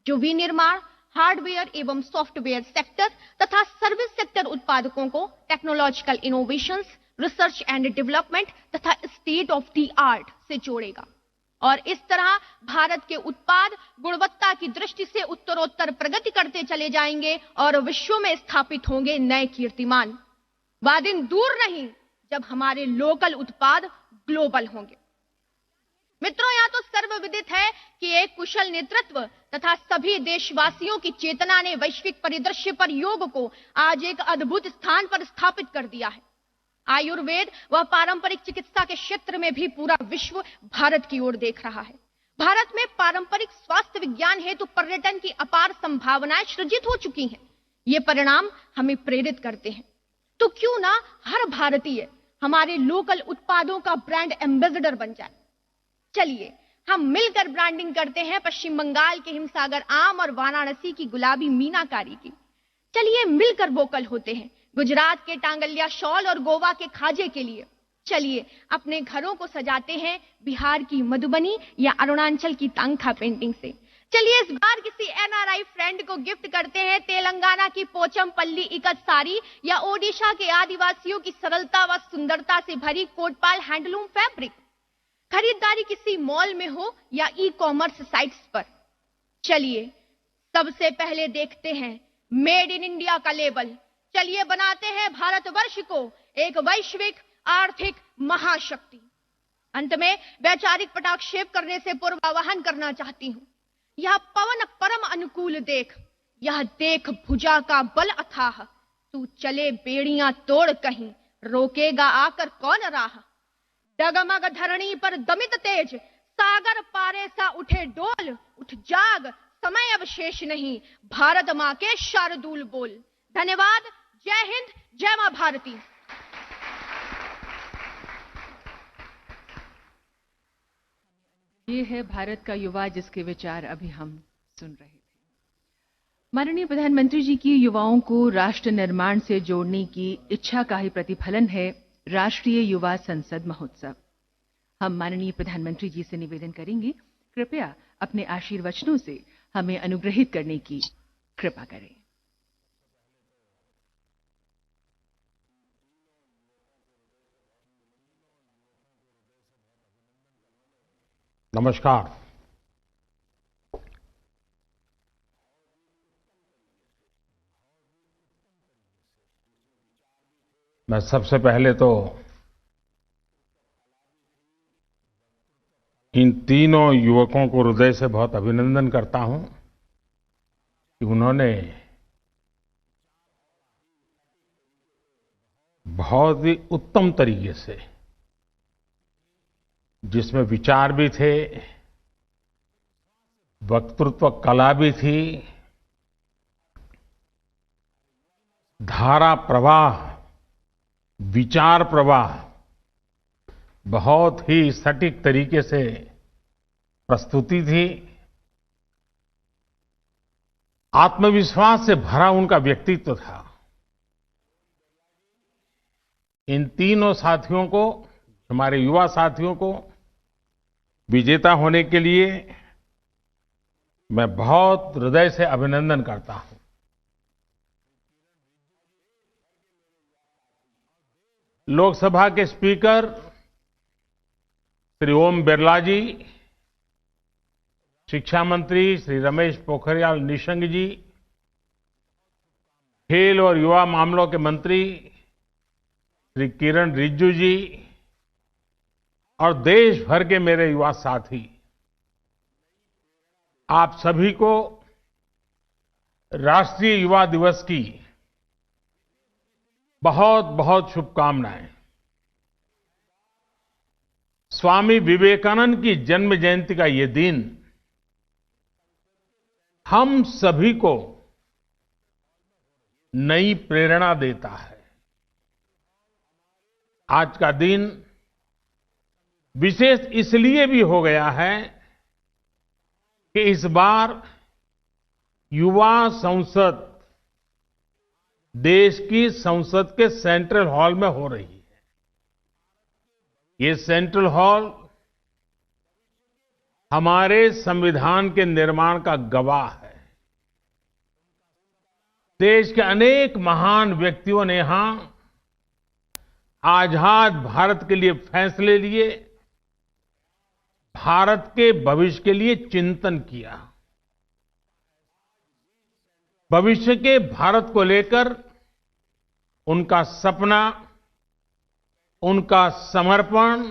जो विनिर्माण, हार्डवेयर एवं सॉफ्टवेयर सेक्टर तथा सर्विस सेक्टर उत्पादकों को technological innovations, research and development तथा स्टेट ऑफ द आर्ट से जोड़ेगा और इस तरह भारत के उत्पाद गुणवत्ता की दृष्टि से उत्तरोत्तर प्रगति करते चले जाएंगे और विश्व में स्थापित होंगे नए कीर्तिमान। वह दिन दूर नहीं जब हमारे लोकल उत्पाद ग्लोबल होंगे। मित्रों, यह तो सर्वविदित है कि एक कुशल नेतृत्व तथा सभी देशवासियों की चेतना ने वैश्विक परिदृश्य पर योग को आज एक अद्भुत स्थान पर स्थापित कर दिया है। आयुर्वेद व पारंपरिक चिकित्सा के क्षेत्र में भी पूरा विश्व भारत की ओर देख रहा है। भारत में पारंपरिक स्वास्थ्य विज्ञान हेतु पर्यटन की अपार संभावनाएं सृजित हो चुकी हैं। ये परिणाम हमें प्रेरित करते हैं। तो क्यों ना हर भारतीय हमारे लोकल उत्पादों का ब्रांड एम्बेसडर बन जाए। चलिए हम मिलकर ब्रांडिंग करते हैं पश्चिम बंगाल के हिमसागर आम और वाराणसी की गुलाबी मीनाकारी की। चलिए मिलकर वोकल होते हैं गुजरात के टांगलिया शॉल और गोवा के खाजे के लिए। चलिए अपने घरों को सजाते हैं बिहार की मधुबनी या अरुणाचल की तांखा पेंटिंग से। चलिए इस बार किसी एनआरआई फ्रेंड को गिफ्ट करते हैं तेलंगाना की पोचमपल्ली इकत साड़ी या ओडिशा के आदिवासियों की सरलता व सुंदरता से भरी कोटपाल हैंडलूम फैब्रिक। खरीदारी किसी मॉल में हो या ई कॉमर्स साइट्स पर, चलिए सबसे पहले देखते हैं मेड इन इंडिया का लेबल। चलिए बनाते हैं भारतवर्ष को एक वैश्विक आर्थिक महाशक्ति। अंत में वैचारिक पटाक्षेप करने से पूर्व आह्वान करना चाहती हूं। यह पवन परम अनुकूल देख, यह देख भुजा का बल अथाह, तू चले बेड़ियां तोड़ कहीं, रोकेगा आकर कौन राह। डगमग धरणी पर दमित तेज, सागर पारे सा उठे डोल, उठ जाग समय अब शेष नहीं, भारत मां के शार्दूल बोल। धन्यवाद। जय हिंद, जय मां भारती। ये है भारत का युवा जिसके विचार अभी हम सुन रहे थे। माननीय प्रधानमंत्री जी की युवाओं को राष्ट्र निर्माण से जोड़ने की इच्छा का ही प्रतिफलन है राष्ट्रीय युवा संसद महोत्सव। हम माननीय प्रधानमंत्री जी से निवेदन करेंगे, कृपया अपने आशीर्वचनों से हमें अनुग्रहित करने की कृपा करें। नमस्कार। मैं सबसे पहले तो इन तीनों युवकों को हृदय से बहुत अभिनंदन करता हूं कि उन्होंने बहुत ही उत्तम तरीके से, जिसमें विचार भी थे, वक्तृत्व कला भी थी धारा प्रवाह, विचार प्रवाह बहुत ही सटीक तरीके से प्रस्तुति थी। आत्मविश्वास से भरा उनका व्यक्तित्व था। इन तीनों साथियों को, हमारे युवा साथियों को विजेता होने के लिए मैं बहुत हृदय से अभिनंदन करता हूं। लोकसभा के स्पीकर श्री ओम बिरला जी, शिक्षा मंत्री श्री रमेश पोखरियाल निशंक जी, खेल और युवा मामलों के मंत्री श्री किरण रिजिजू जी और देश भर के मेरे युवा साथी, आप सभी को राष्ट्रीय युवा दिवस की बहुत बहुत शुभकामनाएं। स्वामी विवेकानंद की जन्म जयंती का ये दिन हम सभी को नई प्रेरणा देता है। आज का दिन विशेष इसलिए भी हो गया है कि इस बार युवा संसद देश की संसद के सेंट्रल हॉल में हो रही है। ये सेंट्रल हॉल हमारे संविधान के निर्माण का गवाह है। देश के अनेक महान व्यक्तियों ने यहां आजाद भारत के लिए फैसले लिए, भारत के भविष्य के लिए चिंतन किया। भविष्य के भारत को लेकर उनका सपना, उनका समर्पण,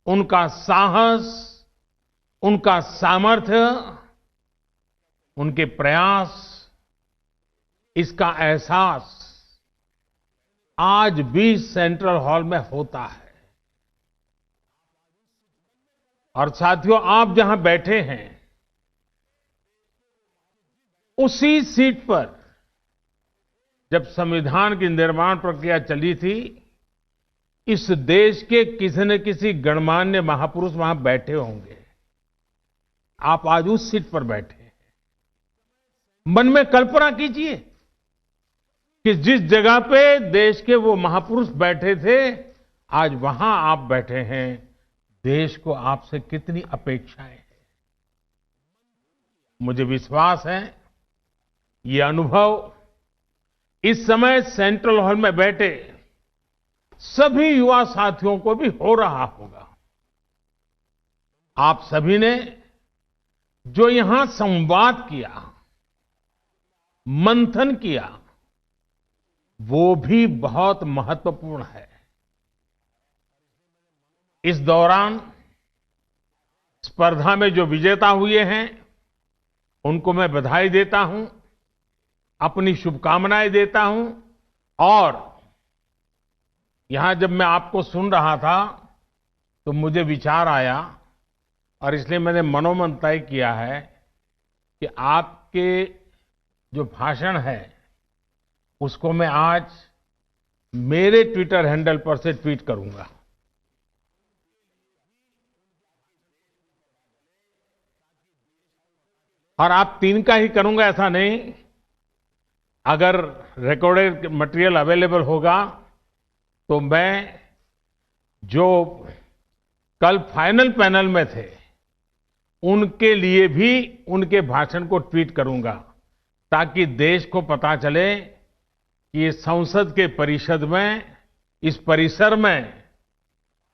उनका साहस, उनका सामर्थ्य, उनके प्रयास, इसका एहसास आज भी सेंट्रल हॉल में होता है। और साथियों, आप जहां बैठे हैं उसी सीट पर जब संविधान की निर्माण प्रक्रिया चली थी, इस देश के किसी न किसी गणमान्य महापुरुष वहां बैठे होंगे। आप आज उस सीट पर बैठे हैं। मन में कल्पना कीजिए कि जिस जगह पे देश के वो महापुरुष बैठे थे, आज वहां आप बैठे हैं। देश को आपसे कितनी अपेक्षाएं हैं। मुझे विश्वास है ये अनुभव इस समय सेंट्रल हॉल में बैठे सभी युवा साथियों को भी हो रहा होगा। आप सभी ने जो यहां संवाद किया, मंथन किया, वो भी बहुत महत्वपूर्ण है। इस दौरान स्पर्धा में जो विजेता हुए हैं, उनको मैं बधाई देता हूं, अपनी शुभकामनाएं देता हूं। और यहां जब मैं आपको सुन रहा था तो मुझे विचार आया और इसलिए मैंने मनोमन तय किया है कि आपके जो भाषण है उसको मैं आज मेरे ट्विटर हैंडल पर से ट्वीट करूंगा। और आप तीन का ही करूंगा ऐसा नहीं। अगर रिकॉर्डेड मटेरियल अवेलेबल होगा तो मैं जो कल फाइनल पैनल में थे उनके लिए भी उनके भाषण को ट्वीट करूंगा, ताकि देश को पता चले कि ये संसद के परिषद में, इस परिसर में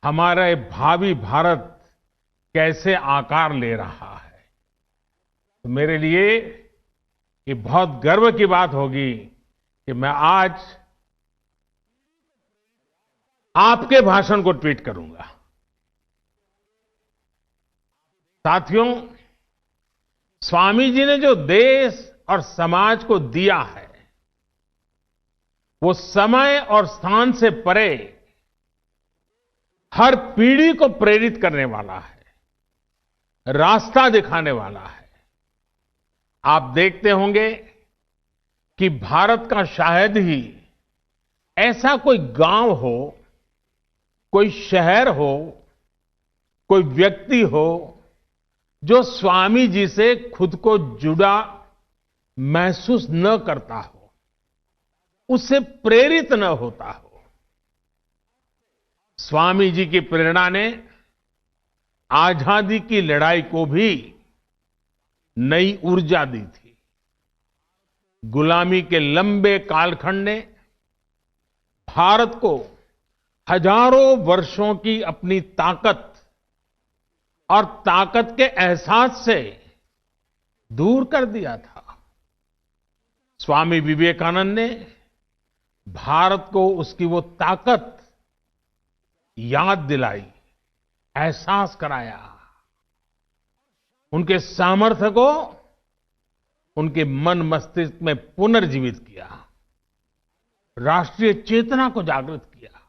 हमारा भावी भारत कैसे आकार ले रहा है। तो मेरे लिए ये बहुत गर्व की बात होगी कि मैं आज आपके भाषण को ट्वीट करूंगा। साथियों, स्वामी जी ने जो देश और समाज को दिया है, वो समय और स्थान से परे हर पीढ़ी को प्रेरित करने वाला है, रास्ता दिखाने वाला है। आप देखते होंगे कि भारत का शायद ही ऐसा कोई गांव हो, कोई शहर हो, कोई व्यक्ति हो जो स्वामी जी से खुद को जुड़ा महसूस न करता हो, उससे प्रेरित न होता हो। स्वामी जी की प्रेरणा ने आजादी की लड़ाई को भी नई ऊर्जा दी थी। गुलामी के लंबे कालखंड ने भारत को हजारों वर्षों की अपनी ताकत और ताकत के एहसास से दूर कर दिया था। स्वामी विवेकानंद ने भारत को उसकी वो ताकत याद दिलाई, एहसास कराया। उनके सामर्थ्य को उनके मन मस्तिष्क में पुनर्जीवित किया, राष्ट्रीय चेतना को जागृत किया।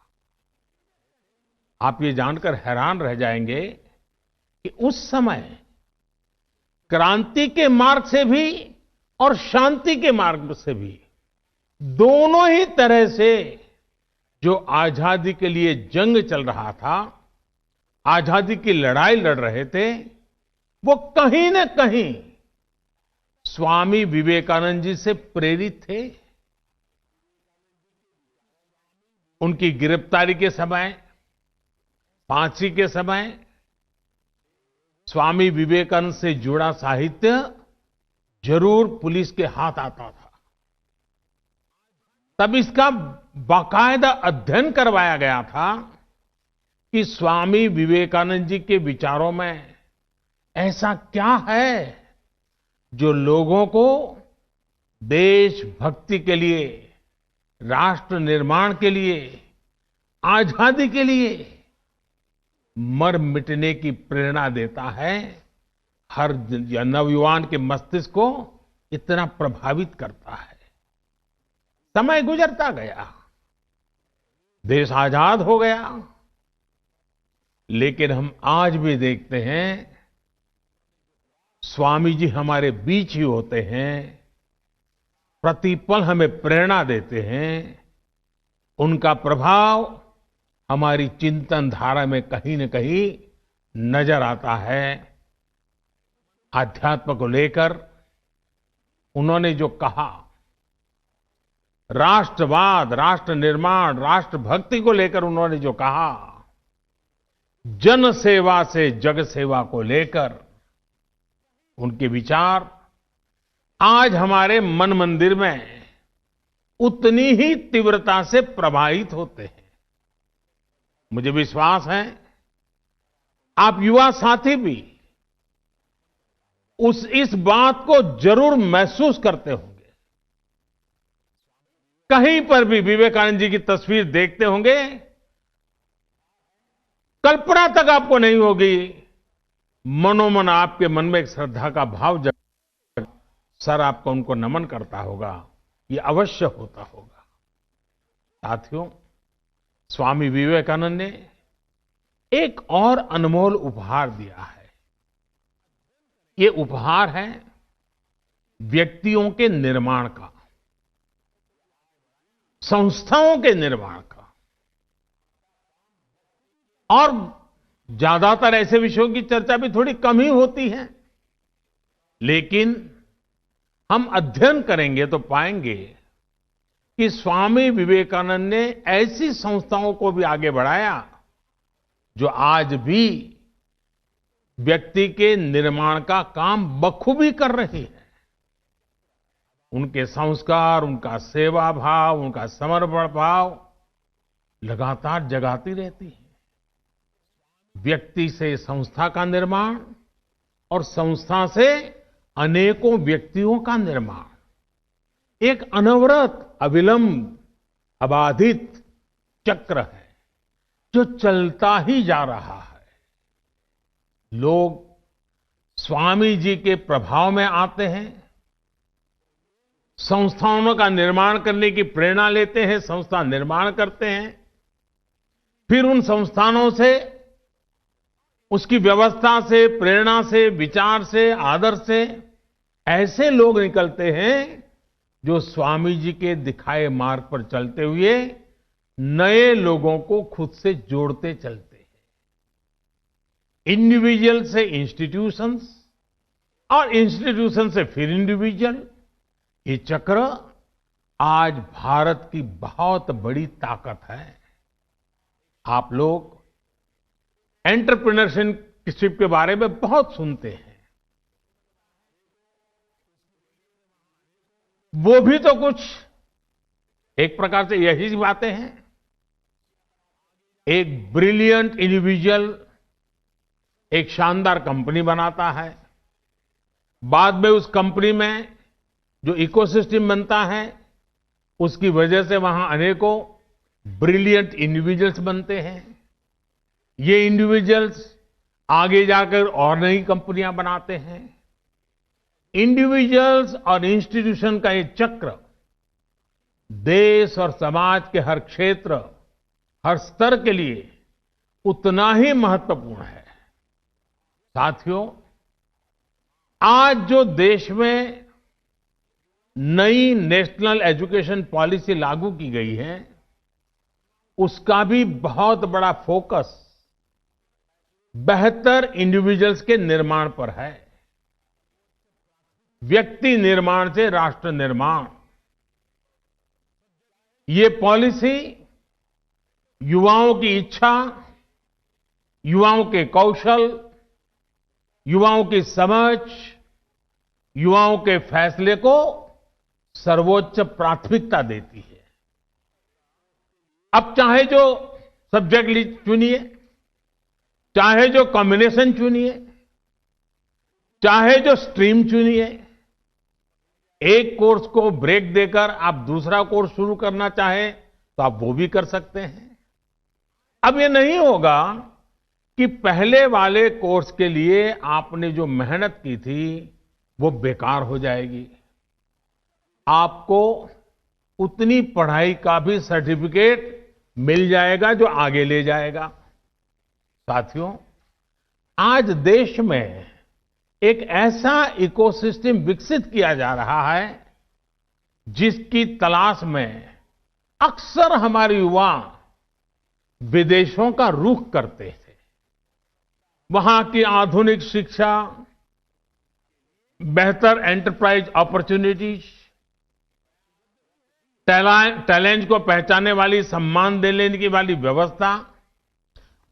आप ये जानकर हैरान रह जाएंगे कि उस समय क्रांति के मार्ग से भी और शांति के मार्ग से भी, दोनों ही तरह से जो आजादी के लिए जंग चल रहा था, आजादी की लड़ाई लड़ रहे थे, वो कहीं न कहीं स्वामी विवेकानंद जी से प्रेरित थे। उनकी गिरफ्तारी के समय, फांसी के समय स्वामी विवेकानंद से जुड़ा साहित्य जरूर पुलिस के हाथ आता था। तब इसका बाकायदा अध्ययन करवाया गया था कि स्वामी विवेकानंद जी के विचारों में ऐसा क्या है जो लोगों को देशभक्ति के लिए, राष्ट्र निर्माण के लिए, आजादी के लिए मर मिटने की प्रेरणा देता है, हर नवयुवान के मस्तिष्क को इतना प्रभावित करता है। समय गुजरता गया, देश आजाद हो गया, लेकिन हम आज भी देखते हैं स्वामी जी हमारे बीच ही होते हैं, प्रतिपल हमें प्रेरणा देते हैं। उनका प्रभाव हमारी चिंतन धारा में कहीं न कहीं नजर आता है। आध्यात्म को लेकर उन्होंने जो कहा, राष्ट्रवाद, राष्ट्र निर्माण, राष्ट्रभक्ति को लेकर उन्होंने जो कहा, जन सेवा से जग सेवा को लेकर उनके विचार आज हमारे मन मंदिर में उतनी ही तीव्रता से प्रभावित होते हैं। मुझे विश्वास है आप युवा साथी भी इस बात को जरूर महसूस करते होंगे। कहीं पर भी विवेकानंद जी की तस्वीर देखते होंगे, कल्पना तक आपको नहीं होगी, मनोमन आपके मन में एक श्रद्धा का भाव जग, सर आपको उनको नमन करता होगा, ये अवश्य होता होगा। साथियों, स्वामी विवेकानंद ने एक और अनमोल उपहार दिया है। ये उपहार है व्यक्तियों के निर्माण का, संस्थाओं के निर्माण का। और ज्यादातर ऐसे विषयों की चर्चा भी थोड़ी कम ही होती है, लेकिन हम अध्ययन करेंगे तो पाएंगे कि स्वामी विवेकानंद ने ऐसी संस्थाओं को भी आगे बढ़ाया जो आज भी व्यक्ति के निर्माण का काम बखूबी कर रही है। उनके संस्कार, उनका सेवा भाव, उनका समर्पण भाव लगातार जगाती रहती है। व्यक्ति से संस्था का निर्माण और संस्था से अनेकों व्यक्तियों का निर्माण एक अनवरत, अविलंब, अबाधित चक्र है जो चलता ही जा रहा है। लोग स्वामी जी के प्रभाव में आते हैं, संस्थाओं का निर्माण करने की प्रेरणा लेते हैं, संस्था निर्माण करते हैं, फिर उन संस्थानों से, उसकी व्यवस्था से, प्रेरणा से, विचार से, आदर्श से ऐसे लोग निकलते हैं जो स्वामी जी के दिखाए मार्ग पर चलते हुए नए लोगों को खुद से जोड़ते चलते हैं। इंडिविजुअल से इंस्टीट्यूशंस और इंस्टीट्यूशन से फिर इंडिविजुअल, ये चक्र आज भारत की बहुत बड़ी ताकत है। आप लोग एंटरप्रेन्योरशिप के बारे में बहुत सुनते हैं। वो भी तो कुछ एक प्रकार से यही बातें हैं। एक ब्रिलियंट इंडिविजुअल एक शानदार कंपनी बनाता है, बाद में उस कंपनी में जो इकोसिस्टम बनता है उसकी वजह से वहां अनेकों ब्रिलियंट इंडिविजुअल्स बनते हैं। ये इंडिविजुअल्स आगे जाकर और नई कंपनियां बनाते हैं। इंडिविजुअल्स और इंस्टीट्यूशन का ये चक्र देश और समाज के हर क्षेत्र, हर स्तर के लिए उतना ही महत्वपूर्ण है। साथियों, आज जो देश में नई नेशनल एजुकेशन पॉलिसी लागू की गई है, उसका भी बहुत बड़ा फोकस बेहतर इंडिविजुअल्स के निर्माण पर है। व्यक्ति निर्माण से राष्ट्र निर्माण, ये पॉलिसी युवाओं की इच्छा, युवाओं के कौशल, युवाओं की समझ, युवाओं के फैसले को सर्वोच्च प्राथमिकता देती है। अब चाहे जो सब्जेक्ट चुनिए, चाहे जो कॉम्बिनेशन चुनिए, चाहे जो स्ट्रीम चुनिए, एक कोर्स को ब्रेक देकर आप दूसरा कोर्स शुरू करना चाहें तो आप वो भी कर सकते हैं। अब ये नहीं होगा कि पहले वाले कोर्स के लिए आपने जो मेहनत की थी वो बेकार हो जाएगी। आपको उतनी पढ़ाई का भी सर्टिफिकेट मिल जाएगा जो आगे ले जाएगा। साथियों, आज देश में एक ऐसा इकोसिस्टम विकसित किया जा रहा है जिसकी तलाश में अक्सर हमारे युवा विदेशों का रुख करते थे। वहां की आधुनिक शिक्षा, बेहतर एंटरप्राइज अपॉर्चुनिटीज, टैलेंट को पहचानने वाली, सम्मान देने की वाली व्यवस्था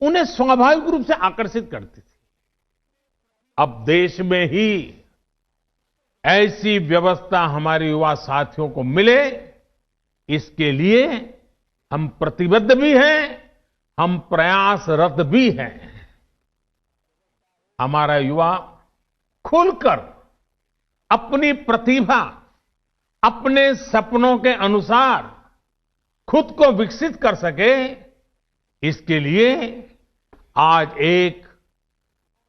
उन्हें स्वाभाविक रूप से आकर्षित करती थी। अब देश में ही ऐसी व्यवस्था हमारे युवा साथियों को मिले, इसके लिए हम प्रतिबद्ध भी हैं, हम प्रयासरत भी हैं। हमारा युवा खुलकर अपनी प्रतिभा, अपने सपनों के अनुसार खुद को विकसित कर सके, इसके लिए आज एक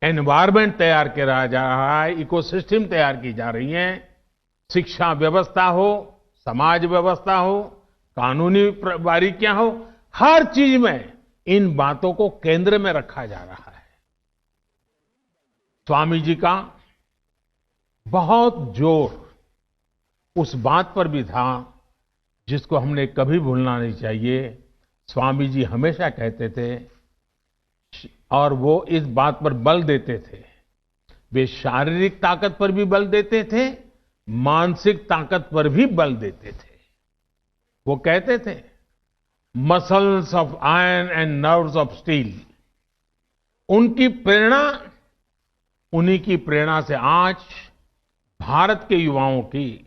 एनवायरनमेंट तैयार किया जा रहा है, इकोसिस्टम तैयार की जा रही है। शिक्षा व्यवस्था हो, समाज व्यवस्था हो, कानूनी बारीकियां हो, हर चीज में इन बातों को केंद्र में रखा जा रहा है। स्वामी जी का बहुत जोर उस बात पर भी था जिसको हमने कभी भूलना नहीं चाहिए। स्वामी जी हमेशा कहते थे और वो इस बात पर बल देते थे, वे शारीरिक ताकत पर भी बल देते थे, मानसिक ताकत पर भी बल देते थे। वो कहते थे, muscles of iron and nerves of steel. उनकी प्रेरणा, उन्हीं की प्रेरणा से आज भारत के युवाओं की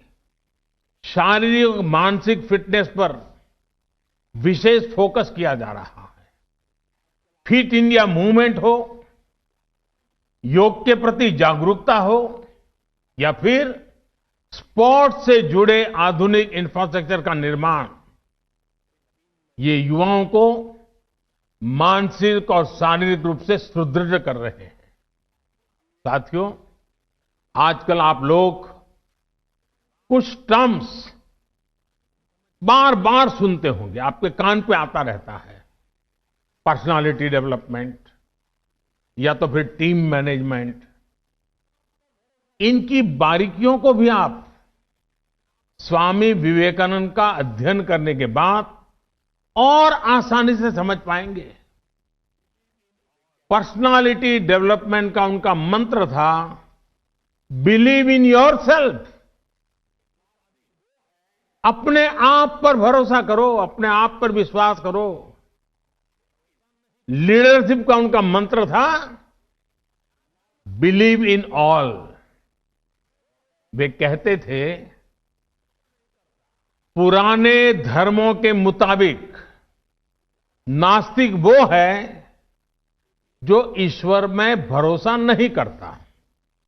शारीरिक मानसिक फिटनेस पर विशेष फोकस किया जा रहा है। फिट इंडिया मूवमेंट हो, योग के प्रति जागरूकता हो, या फिर स्पोर्ट्स से जुड़े आधुनिक इंफ्रास्ट्रक्चर का निर्माण, ये युवाओं को मानसिक और शारीरिक रूप से सुदृढ़ कर रहे हैं। साथियों, आजकल आप लोग कुछ टर्म्स बार बार सुनते होंगे, आपके कान पे आता रहता है। पर्सनालिटी डेवलपमेंट या तो फिर टीम मैनेजमेंट। इनकी बारीकियों को भी आप स्वामी विवेकानंद का अध्ययन करने के बाद और आसानी से समझ पाएंगे। पर्सनालिटी डेवलपमेंट का उनका मंत्र था, बिलीव इन योरसेल्फ। अपने आप पर भरोसा करो, अपने आप पर विश्वास करो। लीडरशिप का उनका मंत्र था, बिलीव इन ऑल। वे कहते थे, पुराने धर्मों के मुताबिक नास्तिक वो है जो ईश्वर में भरोसा नहीं करता,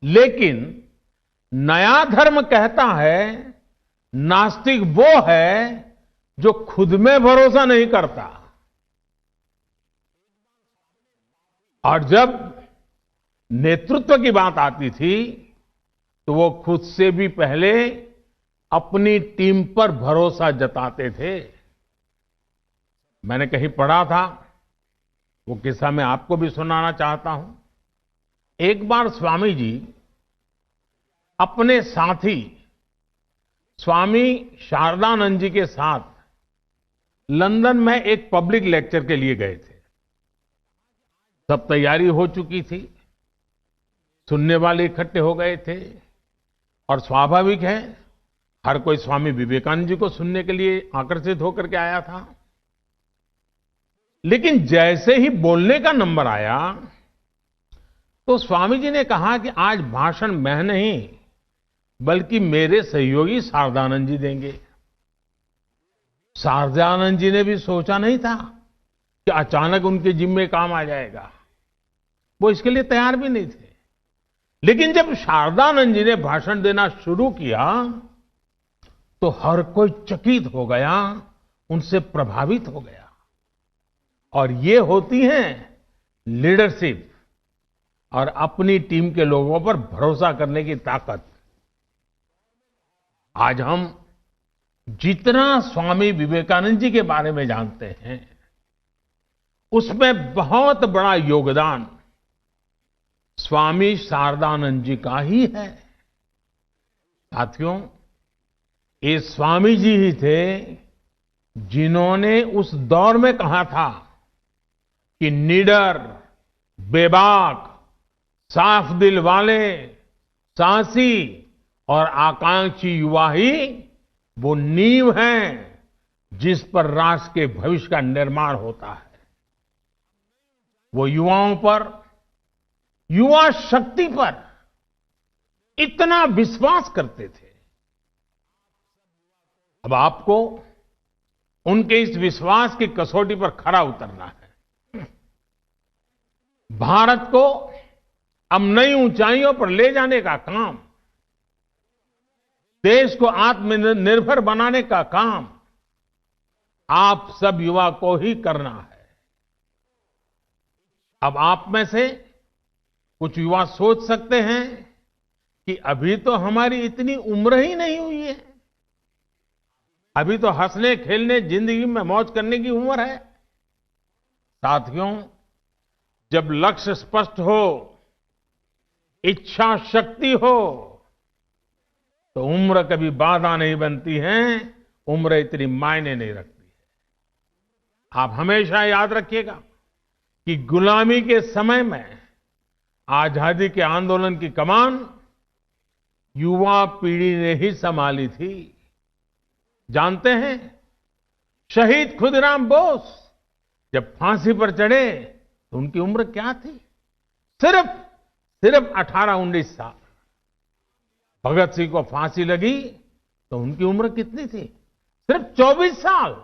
लेकिन नया धर्म कहता है नास्तिक वो है जो खुद में भरोसा नहीं करता। और जब नेतृत्व की बात आती थी तो वो खुद से भी पहले अपनी टीम पर भरोसा जताते थे। मैंने कहीं पढ़ा था, वो किस्सा मैं आपको भी सुनाना चाहता हूं। एक बार स्वामी जी अपने साथी स्वामी शारदानंद जी के साथ लंदन में एक पब्लिक लेक्चर के लिए गए थे। सब तैयारी हो चुकी थी, सुनने वाले इकट्ठे हो गए थे और स्वाभाविक है हर कोई स्वामी विवेकानंद जी को सुनने के लिए आकर्षित होकर के आया था। लेकिन जैसे ही बोलने का नंबर आया तो स्वामी जी ने कहा कि आज भाषण मैं नहीं बल्कि मेरे सहयोगी शारदानंद जी देंगे। शारदानंद जी ने भी सोचा नहीं था कि अचानक उनके जिम्मे काम आ जाएगा। वो इसके लिए तैयार भी नहीं थे। लेकिन जब शारदानंद जी ने भाषण देना शुरू किया तो हर कोई चकित हो गया, उनसे प्रभावित हो गया। और ये होती है लीडरशिप और अपनी टीम के लोगों पर भरोसा करने की ताकत। आज हम जितना स्वामी विवेकानंद जी के बारे में जानते हैं उसमें बहुत बड़ा योगदान स्वामी शारदानंद जी का ही है। साथियों, ये स्वामी जी ही थे जिन्होंने उस दौर में कहा था कि निडर, बेबाक, साफ दिल वाले, साहसी और आकांक्षी युवा ही वो नींव हैं जिस पर राष्ट्र के भविष्य का निर्माण होता है। वो युवाओं पर, युवा शक्ति पर इतना विश्वास करते थे। अब आपको उनके इस विश्वास की कसौटी पर खरा उतरना है। भारत को अब नई ऊंचाइयों पर ले जाने का काम, देश को आत्मनिर्भर बनाने का काम आप सब युवा को ही करना है। अब आप में से कुछ युवा सोच सकते हैं कि अभी तो हमारी इतनी उम्र ही नहीं हुई है, अभी तो हंसने खेलने जिंदगी में मौज करने की उम्र है। साथियों, जब लक्ष्य स्पष्ट हो, इच्छा शक्ति हो तो उम्र कभी बाधा नहीं बनती है, उम्र इतनी मायने नहीं रखती है। आप हमेशा याद रखिएगा कि गुलामी के समय में आजादी के आंदोलन की कमान युवा पीढ़ी ने ही संभाली थी। जानते हैं, शहीद खुदीराम बोस जब फांसी पर चढ़े तो उनकी उम्र क्या थी? सिर्फ 18-19 साल। भगत सिंह को फांसी लगी तो उनकी उम्र कितनी थी? सिर्फ 24 साल।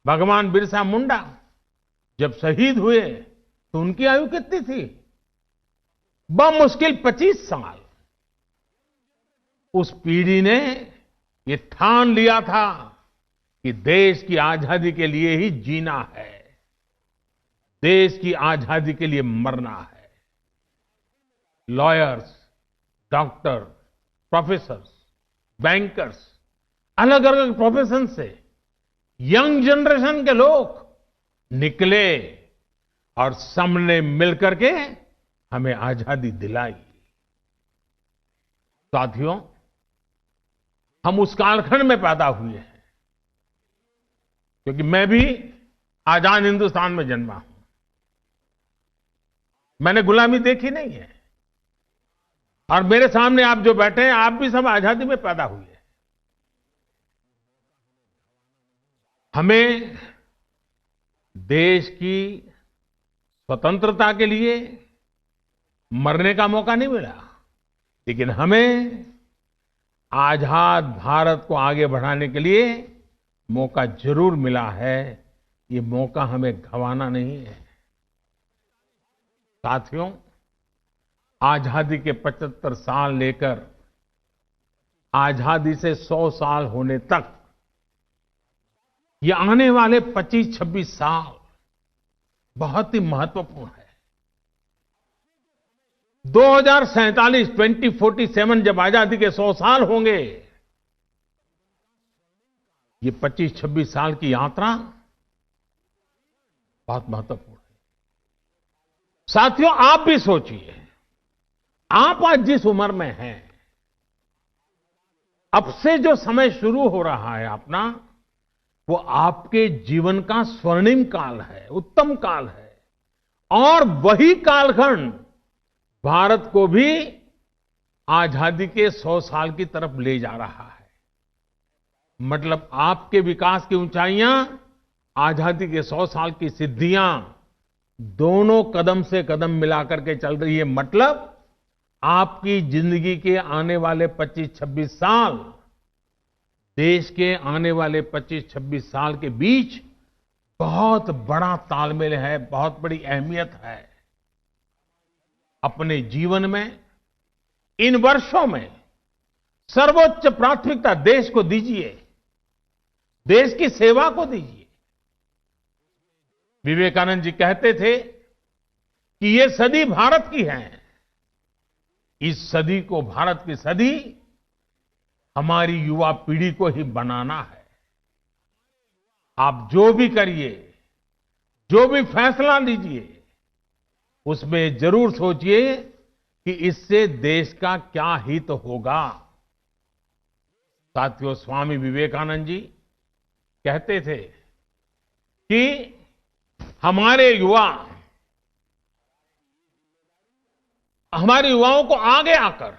भगवान बिरसा मुंडा जब शहीद हुए तो उनकी आयु कितनी थी? बमुश्किल 25 साल। उस पीढ़ी ने ये ठान लिया था कि देश की आजादी के लिए ही जीना है, देश की आजादी के लिए मरना है। लॉयर्स, डॉक्टर, प्रोफेसर्स, बैंकर्स, अलग अलग प्रोफेशन से यंग जनरेशन के लोग निकले और सबने मिलकर के हमें आजादी दिलाई। साथियों, हम उस कालखंड में पैदा हुए हैं, क्योंकि मैं भी आजाद हिंदुस्तान में जन्मा हूं। मैंने गुलामी देखी नहीं है, और मेरे सामने आप जो बैठे हैं, आप भी सब आजादी में पैदा हुए हैं। हमें देश की स्वतंत्रता के लिए मरने का मौका नहीं मिला, लेकिन हमें आजाद भारत को आगे बढ़ाने के लिए मौका जरूर मिला है। ये मौका हमें गंवाना नहीं है। साथियों, आजादी के 75 साल लेकर आजादी से 100 साल होने तक, ये आने वाले 25-26 साल बहुत ही महत्वपूर्ण है। 2047 जब आजादी के 100 साल होंगे, ये 25-26 साल की यात्रा बहुत महत्वपूर्ण है। साथियों, आप भी सोचिए, आप आज जिस उम्र में हैं, अब से जो समय शुरू हो रहा है अपना, वो आपके जीवन का स्वर्णिम काल है, उत्तम काल है। और वही कालखंड भारत को भी आजादी के 100 साल की तरफ ले जा रहा है। मतलब आपके विकास की ऊंचाइयां, आजादी के 100 साल की सिद्धियां, दोनों कदम से कदम मिलाकर के चल रही है। मतलब आपकी जिंदगी के आने वाले 25-26 साल, देश के आने वाले 25-26 साल के बीच बहुत बड़ा तालमेल है, बहुत बड़ी अहमियत है। अपने जीवन में इन वर्षों में सर्वोच्च प्राथमिकता देश को दीजिए, देश की सेवा को दीजिए। विवेकानंद जी कहते थे कि ये सदी भारत की है। इस सदी को, भारत की सदी, हमारी युवा पीढ़ी को ही बनाना है। आप जो भी करिए, जो भी फैसला लीजिए, उसमें जरूर सोचिए कि इससे देश का क्या हित होगा। साथियों, स्वामी विवेकानंद जी कहते थे कि हमारे युवाओं को आगे आकर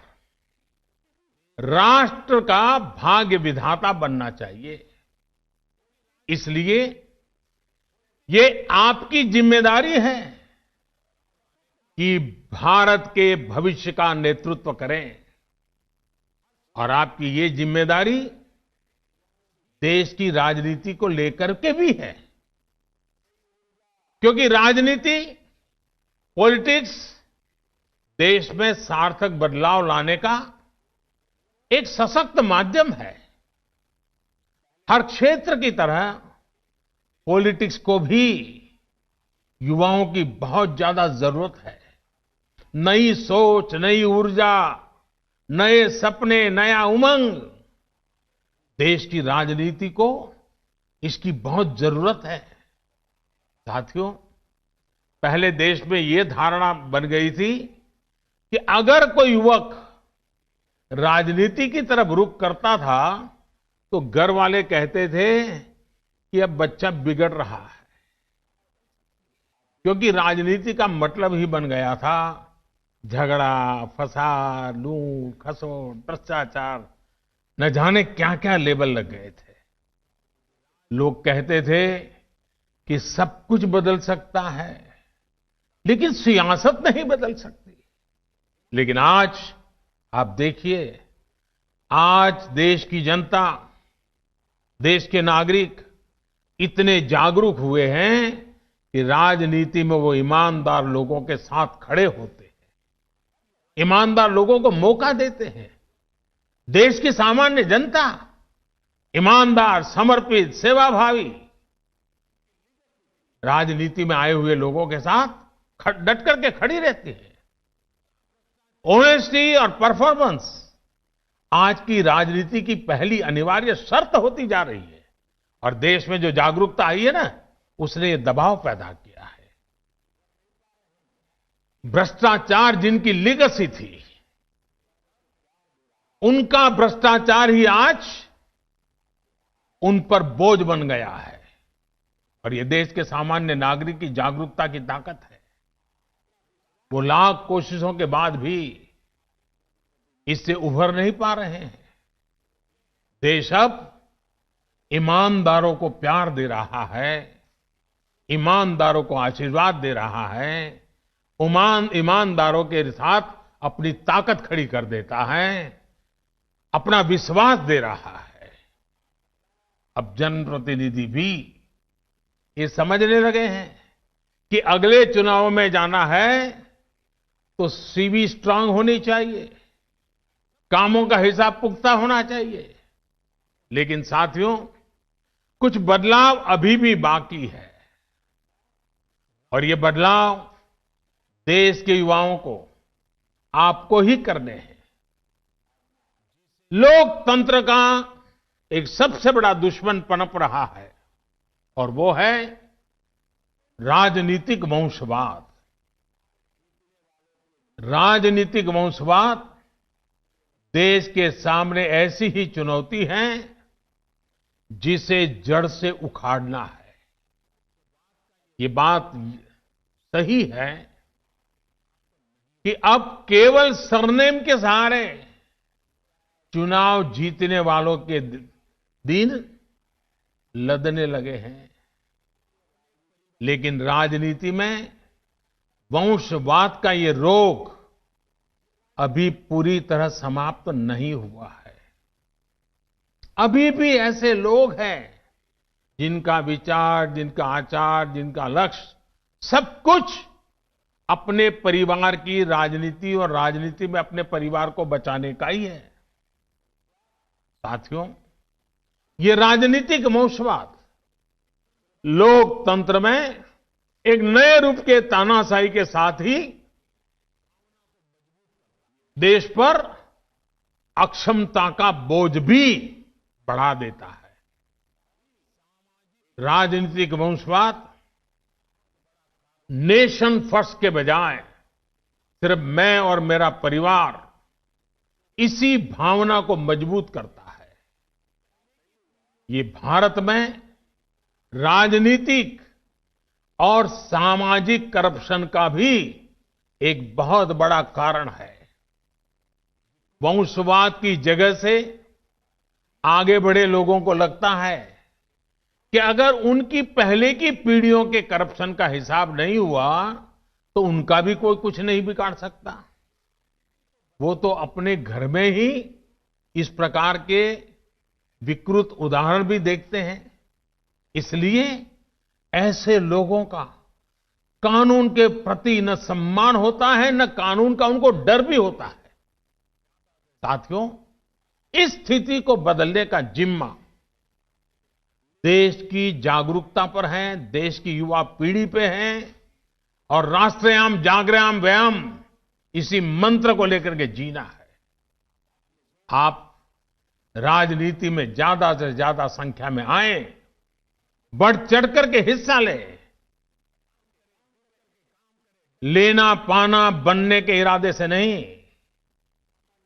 राष्ट्र का भाग्य विधाता बनना चाहिए। इसलिए ये आपकी जिम्मेदारी है कि भारत के भविष्य का नेतृत्व करें। और आपकी ये जिम्मेदारी देश की राजनीति को लेकर के भी है, क्योंकि राजनीति, पॉलिटिक्स देश में सार्थक बदलाव लाने का एक सशक्त माध्यम है। हर क्षेत्र की तरह पॉलिटिक्स को भी युवाओं की बहुत ज्यादा जरूरत है। नई सोच, नई ऊर्जा, नए सपने, नया उमंग, देश की राजनीति को इसकी बहुत जरूरत है। साथियों, पहले देश में यह धारणा बन गई थी कि अगर कोई युवक राजनीति की तरफ रुख करता था तो घर वाले कहते थे कि अब बच्चा बिगड़ रहा है, क्योंकि राजनीति का मतलब ही बन गया था झगड़ा, फसाद, लूट, खसोट, भ्रष्टाचार, न जाने क्या क्या लेबल लग गए थे। लोग कहते थे कि सब कुछ बदल सकता है, लेकिन सियासत नहीं बदल सकती। लेकिन आज आप देखिए, आज देश की जनता, देश के नागरिक इतने जागरूक हुए हैं कि राजनीति में वो ईमानदार लोगों के साथ खड़े होते हैं, ईमानदार लोगों को मौका देते हैं। देश की सामान्य जनता ईमानदार, समर्पित, सेवाभावी राजनीति में आए हुए लोगों के साथ डट करके खड़ी रहती है। ऑनेस्टी और परफॉर्मेंस आज की राजनीति की पहली अनिवार्य शर्त होती जा रही है। और देश में जो जागरूकता आई है ना, उसने ये दबाव पैदा किया है। भ्रष्टाचार जिनकी लीगेसी थी, उनका भ्रष्टाचार ही आज उन पर बोझ बन गया है। और ये देश के सामान्य नागरिक की जागरूकता की ताकत है। वो लाख कोशिशों के बाद भी इससे उभर नहीं पा रहे हैं। देश अब ईमानदारों को प्यार दे रहा है, ईमानदारों को आशीर्वाद दे रहा है, ईमानदारों के साथ अपनी ताकत खड़ी कर देता है, अपना विश्वास दे रहा है। अब जनप्रतिनिधि भी ये समझने लगे हैं कि अगले चुनाव में जाना है तो सीवी स्ट्रांग होनी चाहिए, कामों का हिसाब पुख्ता होना चाहिए। लेकिन साथियों, कुछ बदलाव अभी भी बाकी है और ये बदलाव देश के युवाओं को, आपको ही करने हैं। लोकतंत्र का एक सबसे बड़ा दुश्मन पनप रहा है और वो है राजनीतिक वंशवाद। राजनीतिक वंशवाद देश के सामने ऐसी ही चुनौती है जिसे जड़ से उखाड़ना है। ये बात सही है कि अब केवल सरनेम के सहारे चुनाव जीतने वालों के दिन लदने लगे हैं। लेकिन राजनीति में वंशवाद का ये रोग अभी पूरी तरह समाप्त नहीं हुआ है। अभी भी ऐसे लोग हैं जिनका विचार, जिनका आचार, जिनका लक्ष्य सब कुछ अपने परिवार की राजनीति और राजनीति में अपने परिवार को बचाने का ही है। साथियों, ये राजनीतिक वंशवाद लोकतंत्र में एक नए रूप के तानाशाही के साथ ही देश पर अक्षमता का बोझ भी बढ़ा देता है। राजनीतिक वंशवाद नेशन फर्स्ट के बजाय सिर्फ मैं और मेरा परिवार, इसी भावना को मजबूत करता है। ये भारत में राजनीतिक और सामाजिक करप्शन का भी एक बहुत बड़ा कारण है। वंशवाद की जगह से आगे बढ़े लोगों को लगता है कि अगर उनकी पहले की पीढ़ियों के करप्शन का हिसाब नहीं हुआ तो उनका भी कोई कुछ नहीं बिगाड़ सकता। वो तो अपने घर में ही इस प्रकार के विकृत उदाहरण भी देखते हैं। इसलिए ऐसे लोगों का कानून के प्रति न सम्मान होता है, न कानून का उनको डर भी होता है। साथियों, इस स्थिति को बदलने का जिम्मा देश की जागरूकता पर है, देश की युवा पीढ़ी पे है और राष्ट्रयाम जागरयाम व्यायाम इसी मंत्र को लेकर के जीना है। आप राजनीति में ज्यादा से ज्यादा संख्या में आए, बढ़ चढ़ करके हिस्सा लेना पाना बनने के इरादे से नहीं,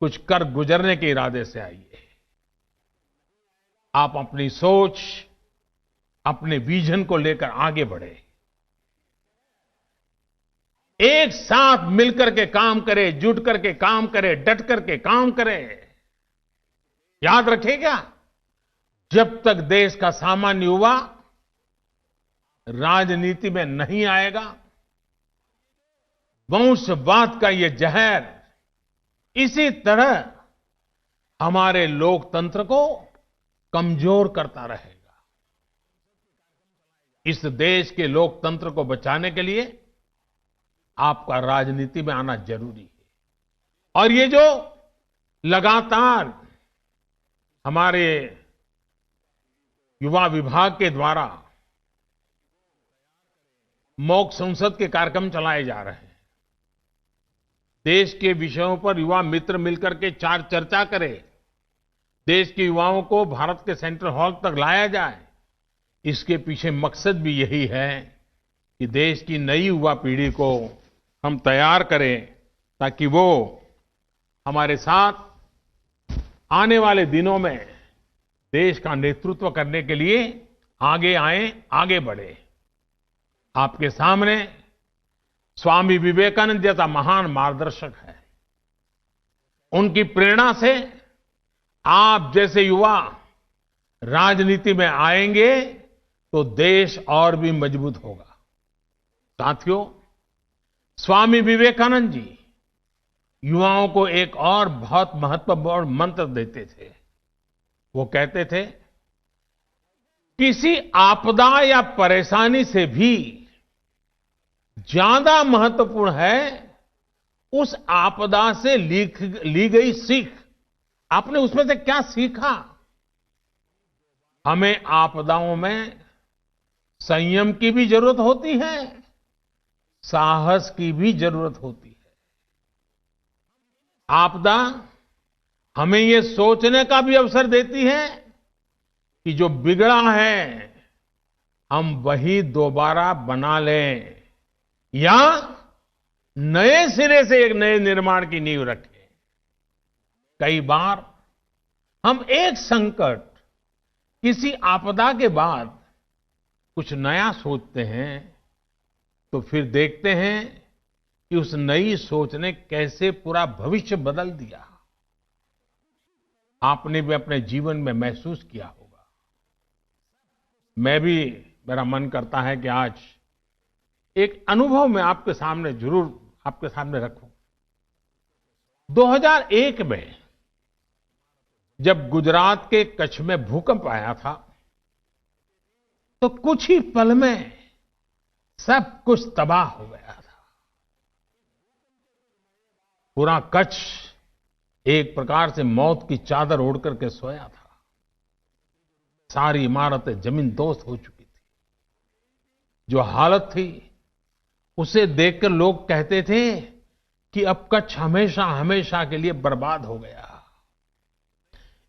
कुछ कर गुजरने के इरादे से आइए। आप अपनी सोच, अपने विजन को लेकर आगे बढ़े, एक साथ मिलकर के काम करें, जुट करके काम करें, डट करके काम करें। याद रखिएगा, जब तक देश का सामान्य युवा राजनीति में नहीं आएगा, वंशवाद का ये जहर इसी तरह हमारे लोकतंत्र को कमजोर करता रहेगा। इस देश के लोकतंत्र को बचाने के लिए आपका राजनीति में आना जरूरी है। और ये जो लगातार हमारे युवा विभाग के द्वारा मॉक संसद के कार्यक्रम चलाए जा रहे हैं, देश के विषयों पर युवा मित्र मिलकर के चर्चा करें, देश के युवाओं को भारत के सेंट्रल हॉल तक लाया जाए, इसके पीछे मकसद भी यही है कि देश की नई युवा पीढ़ी को हम तैयार करें ताकि वो हमारे साथ आने वाले दिनों में देश का नेतृत्व करने के लिए आगे आए, आगे बढ़े। आपके सामने स्वामी विवेकानंद जैसा महान मार्गदर्शक है। उनकी प्रेरणा से आप जैसे युवा राजनीति में आएंगे तो देश और भी मजबूत होगा। साथियों, स्वामी विवेकानंद जी युवाओं को एक और बहुत महत्वपूर्ण मंत्र देते थे। वो कहते थे, किसी आपदा या परेशानी से भी ज्यादा महत्वपूर्ण है उस आपदा से ली गई सीख। आपने उसमें से क्या सीखा? हमें आपदाओं में संयम की भी जरूरत होती है, साहस की भी जरूरत होती है। आपदा हमें ये सोचने का भी अवसर देती है कि जो बिगड़ा है हम वही दोबारा बना लें या नए सिरे से एक नए निर्माण की नींव रखें। कई बार हम एक संकट, किसी आपदा के बाद कुछ नया सोचते हैं तो फिर देखते हैं कि उस नई सोच ने कैसे पूरा भविष्य बदल दिया। आपने भी अपने जीवन में महसूस किया होगा। मेरा मन करता है कि आज एक अनुभव मैं आपके सामने जरूर आपके सामने रखूं। 2001 में जब गुजरात के कच्छ में भूकंप आया था तो कुछ ही पल में सब कुछ तबाह हो गया था। पूरा कच्छ एक प्रकार से मौत की चादर ओढ़ करके सोया था। सारी इमारतें जमींदोज हो चुकी थी। जो हालत थी उसे देखकर लोग कहते थे कि अब कच्छ हमेशा हमेशा के लिए बर्बाद हो गया।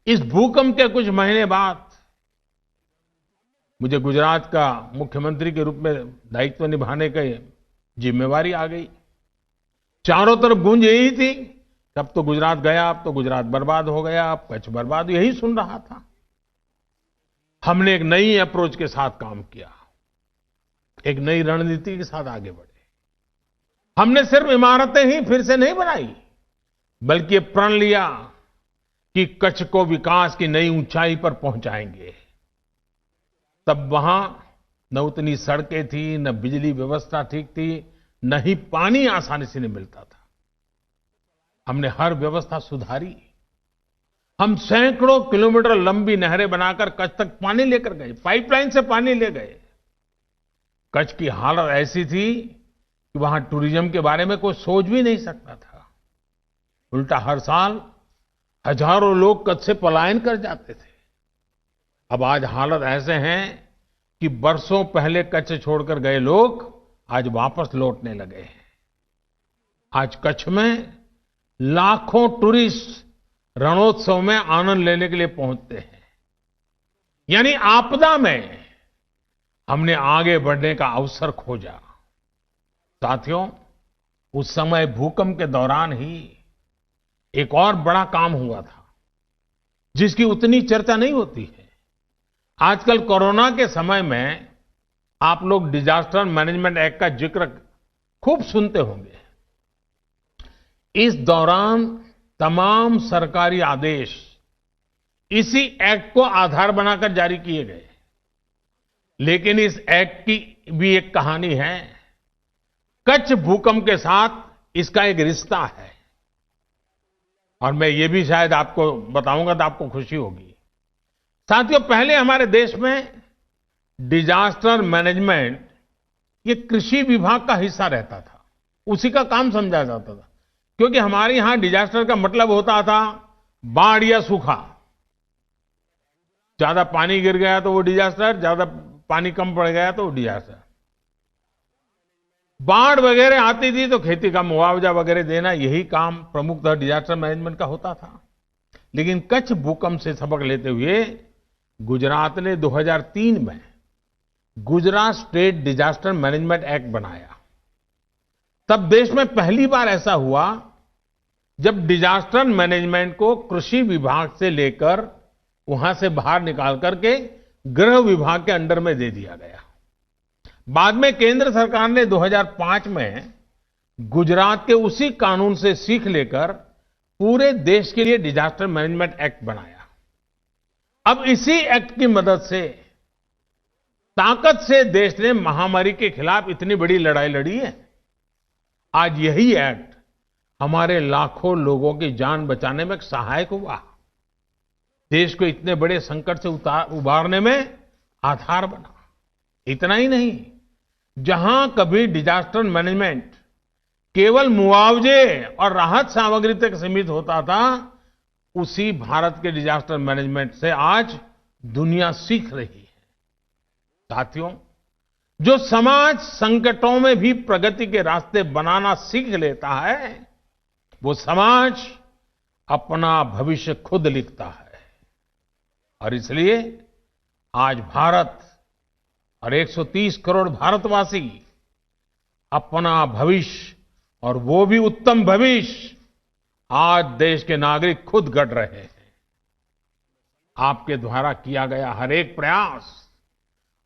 इस भूकंप के कुछ महीने बाद मुझे गुजरात का मुख्यमंत्री के रूप में दायित्व निभाने की जिम्मेवारी आ गई। चारों तरफ गूंज यही थी, तब तो गुजरात गया, अब तो गुजरात बर्बाद हो गया, अब कच्छ बर्बाद, यही सुन रहा था। हमने एक नई अप्रोच के साथ काम किया, एक नई रणनीति के साथ आगे बढ़े। हमने सिर्फ इमारतें ही फिर से नहीं बनाई, बल्कि प्रण लिया कि कच्छ को विकास की नई ऊंचाई पर पहुंचाएंगे। तब वहां न उतनी सड़कें थी, न बिजली व्यवस्था ठीक थी, न ही पानी आसानी से नहीं मिलता था। हमने हर व्यवस्था सुधारी। हम सैकड़ों किलोमीटर लंबी नहरें बनाकर कच्छ तक पानी लेकर गए, पाइपलाइन से पानी ले गए। कच्छ की हालत ऐसी थी कि वहां टूरिज्म के बारे में कोई सोच भी नहीं सकता था। उल्टा हर साल हजारों लोग कच्छ से पलायन कर जाते थे। अब आज हालत ऐसे हैं कि बरसों पहले कच्छ छोड़कर गए लोग आज वापस लौटने लगे हैं। आज कच्छ में लाखों टूरिस्ट रणोत्सव में आनंद लेने के लिए पहुंचते हैं। यानी आपदा में हमने आगे बढ़ने का अवसर खोजा। साथियों, उस समय भूकंप के दौरान ही एक और बड़ा काम हुआ था जिसकी उतनी चर्चा नहीं होती है। आजकल कोरोना के समय में आप लोग डिजास्टर मैनेजमेंट एक्ट का जिक्र खूब सुनते होंगे। इस दौरान तमाम सरकारी आदेश इसी एक्ट को आधार बनाकर जारी किए गए। लेकिन इस एक्ट की भी एक कहानी है। कच्छ भूकंप के साथ इसका एक रिश्ता है और मैं ये भी शायद आपको बताऊंगा तो आपको खुशी होगी। साथियों, पहले हमारे देश में डिजास्टर मैनेजमेंट ये कृषि विभाग का हिस्सा रहता था, उसी का काम समझा जाता था। क्योंकि हमारे यहां डिजास्टर का मतलब होता था बाढ़ या सूखा। ज्यादा पानी गिर गया तो वो डिजास्टर, ज्यादा पानी कम पड़ गया तो वो डिजास्टर। बाढ़ वगैरह आती थी तो खेती का मुआवजा वगैरह देना, यही काम प्रमुखतः डिजास्टर मैनेजमेंट का होता था। लेकिन कच्छ भूकंप से सबक लेते हुए गुजरात ने 2003 में Gujarat state disaster management act बनाया। तब देश में पहली बार ऐसा हुआ जब डिजास्टर मैनेजमेंट को कृषि विभाग से लेकर वहां से बाहर निकाल करके गृह विभाग के अंडर में दे दिया गया। बाद में केंद्र सरकार ने 2005 में गुजरात के उसी कानून से सीख लेकर पूरे देश के लिए डिजास्टर मैनेजमेंट एक्ट बनाया। अब इसी एक्ट की मदद से ताकत से देश ने महामारी के खिलाफ इतनी बड़ी लड़ाई लड़ी है। आज यही एक्ट हमारे लाखों लोगों की जान बचाने में सहायक हुआ, देश को इतने बड़े संकट से उबारने में आधार बना। इतना ही नहीं, जहां कभी डिजास्टर मैनेजमेंट केवल मुआवजे और राहत सामग्री तक सीमित होता था, उसी भारत के डिजास्टर मैनेजमेंट से आज दुनिया सीख रही है। साथियों, जो समाज संकटों में भी प्रगति के रास्ते बनाना सीख लेता है, वो समाज अपना भविष्य खुद लिखता है। और इसलिए आज भारत और 130 करोड़ भारतवासी अपना भविष्य, और वो भी उत्तम भविष्य, आज देश के नागरिक खुद गढ़ रहे हैं। आपके द्वारा किया गया हर एक प्रयास,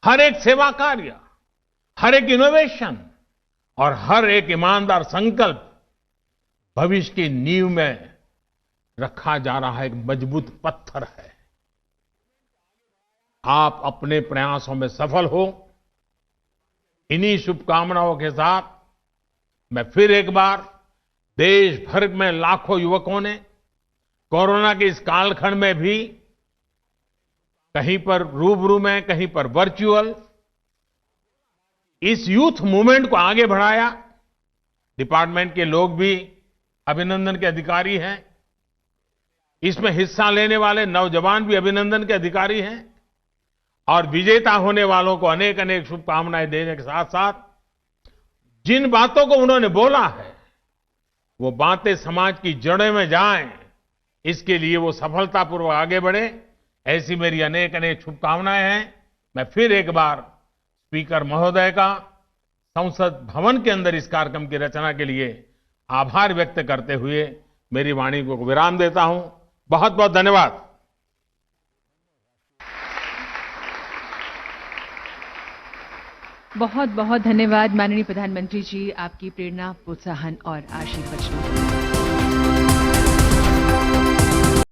हर एक सेवा कार्य, हर एक इनोवेशन और हर एक ईमानदार संकल्प भविष्य की नींव में रखा जा रहा एक मजबूत पत्थर है। आप अपने प्रयासों में सफल हो, इन्हीं शुभकामनाओं के साथ मैं फिर एक बार देश भर में लाखों युवकों ने कोरोना के इस कालखंड में भी कहीं पर रूबरू में, कहीं पर वर्चुअल, इस यूथ मूवमेंट को आगे बढ़ाया। डिपार्टमेंट के लोग भी अभिनंदन के अधिकारी हैं, इसमें हिस्सा लेने वाले नौजवान भी अभिनंदन के अधिकारी हैं, और विजेता होने वालों को अनेक अनेक शुभकामनाएं देने के साथ साथ जिन बातों को उन्होंने बोला है, वो बातें समाज की जड़ों में जाएं, इसके लिए वो सफलतापूर्वक आगे बढ़े, ऐसी मेरी अनेक अनेक शुभकामनाएं हैं। मैं फिर एक बार स्पीकर महोदय का संसद भवन के अंदर इस कार्यक्रम की रचना के लिए आभार व्यक्त करते हुए मेरी वाणी को विराम देता हूं। बहुत बहुत धन्यवाद। बहुत बहुत धन्यवाद माननीय प्रधानमंत्री जी, आपकी प्रेरणा, प्रोत्साहन और आशीर्वचनों।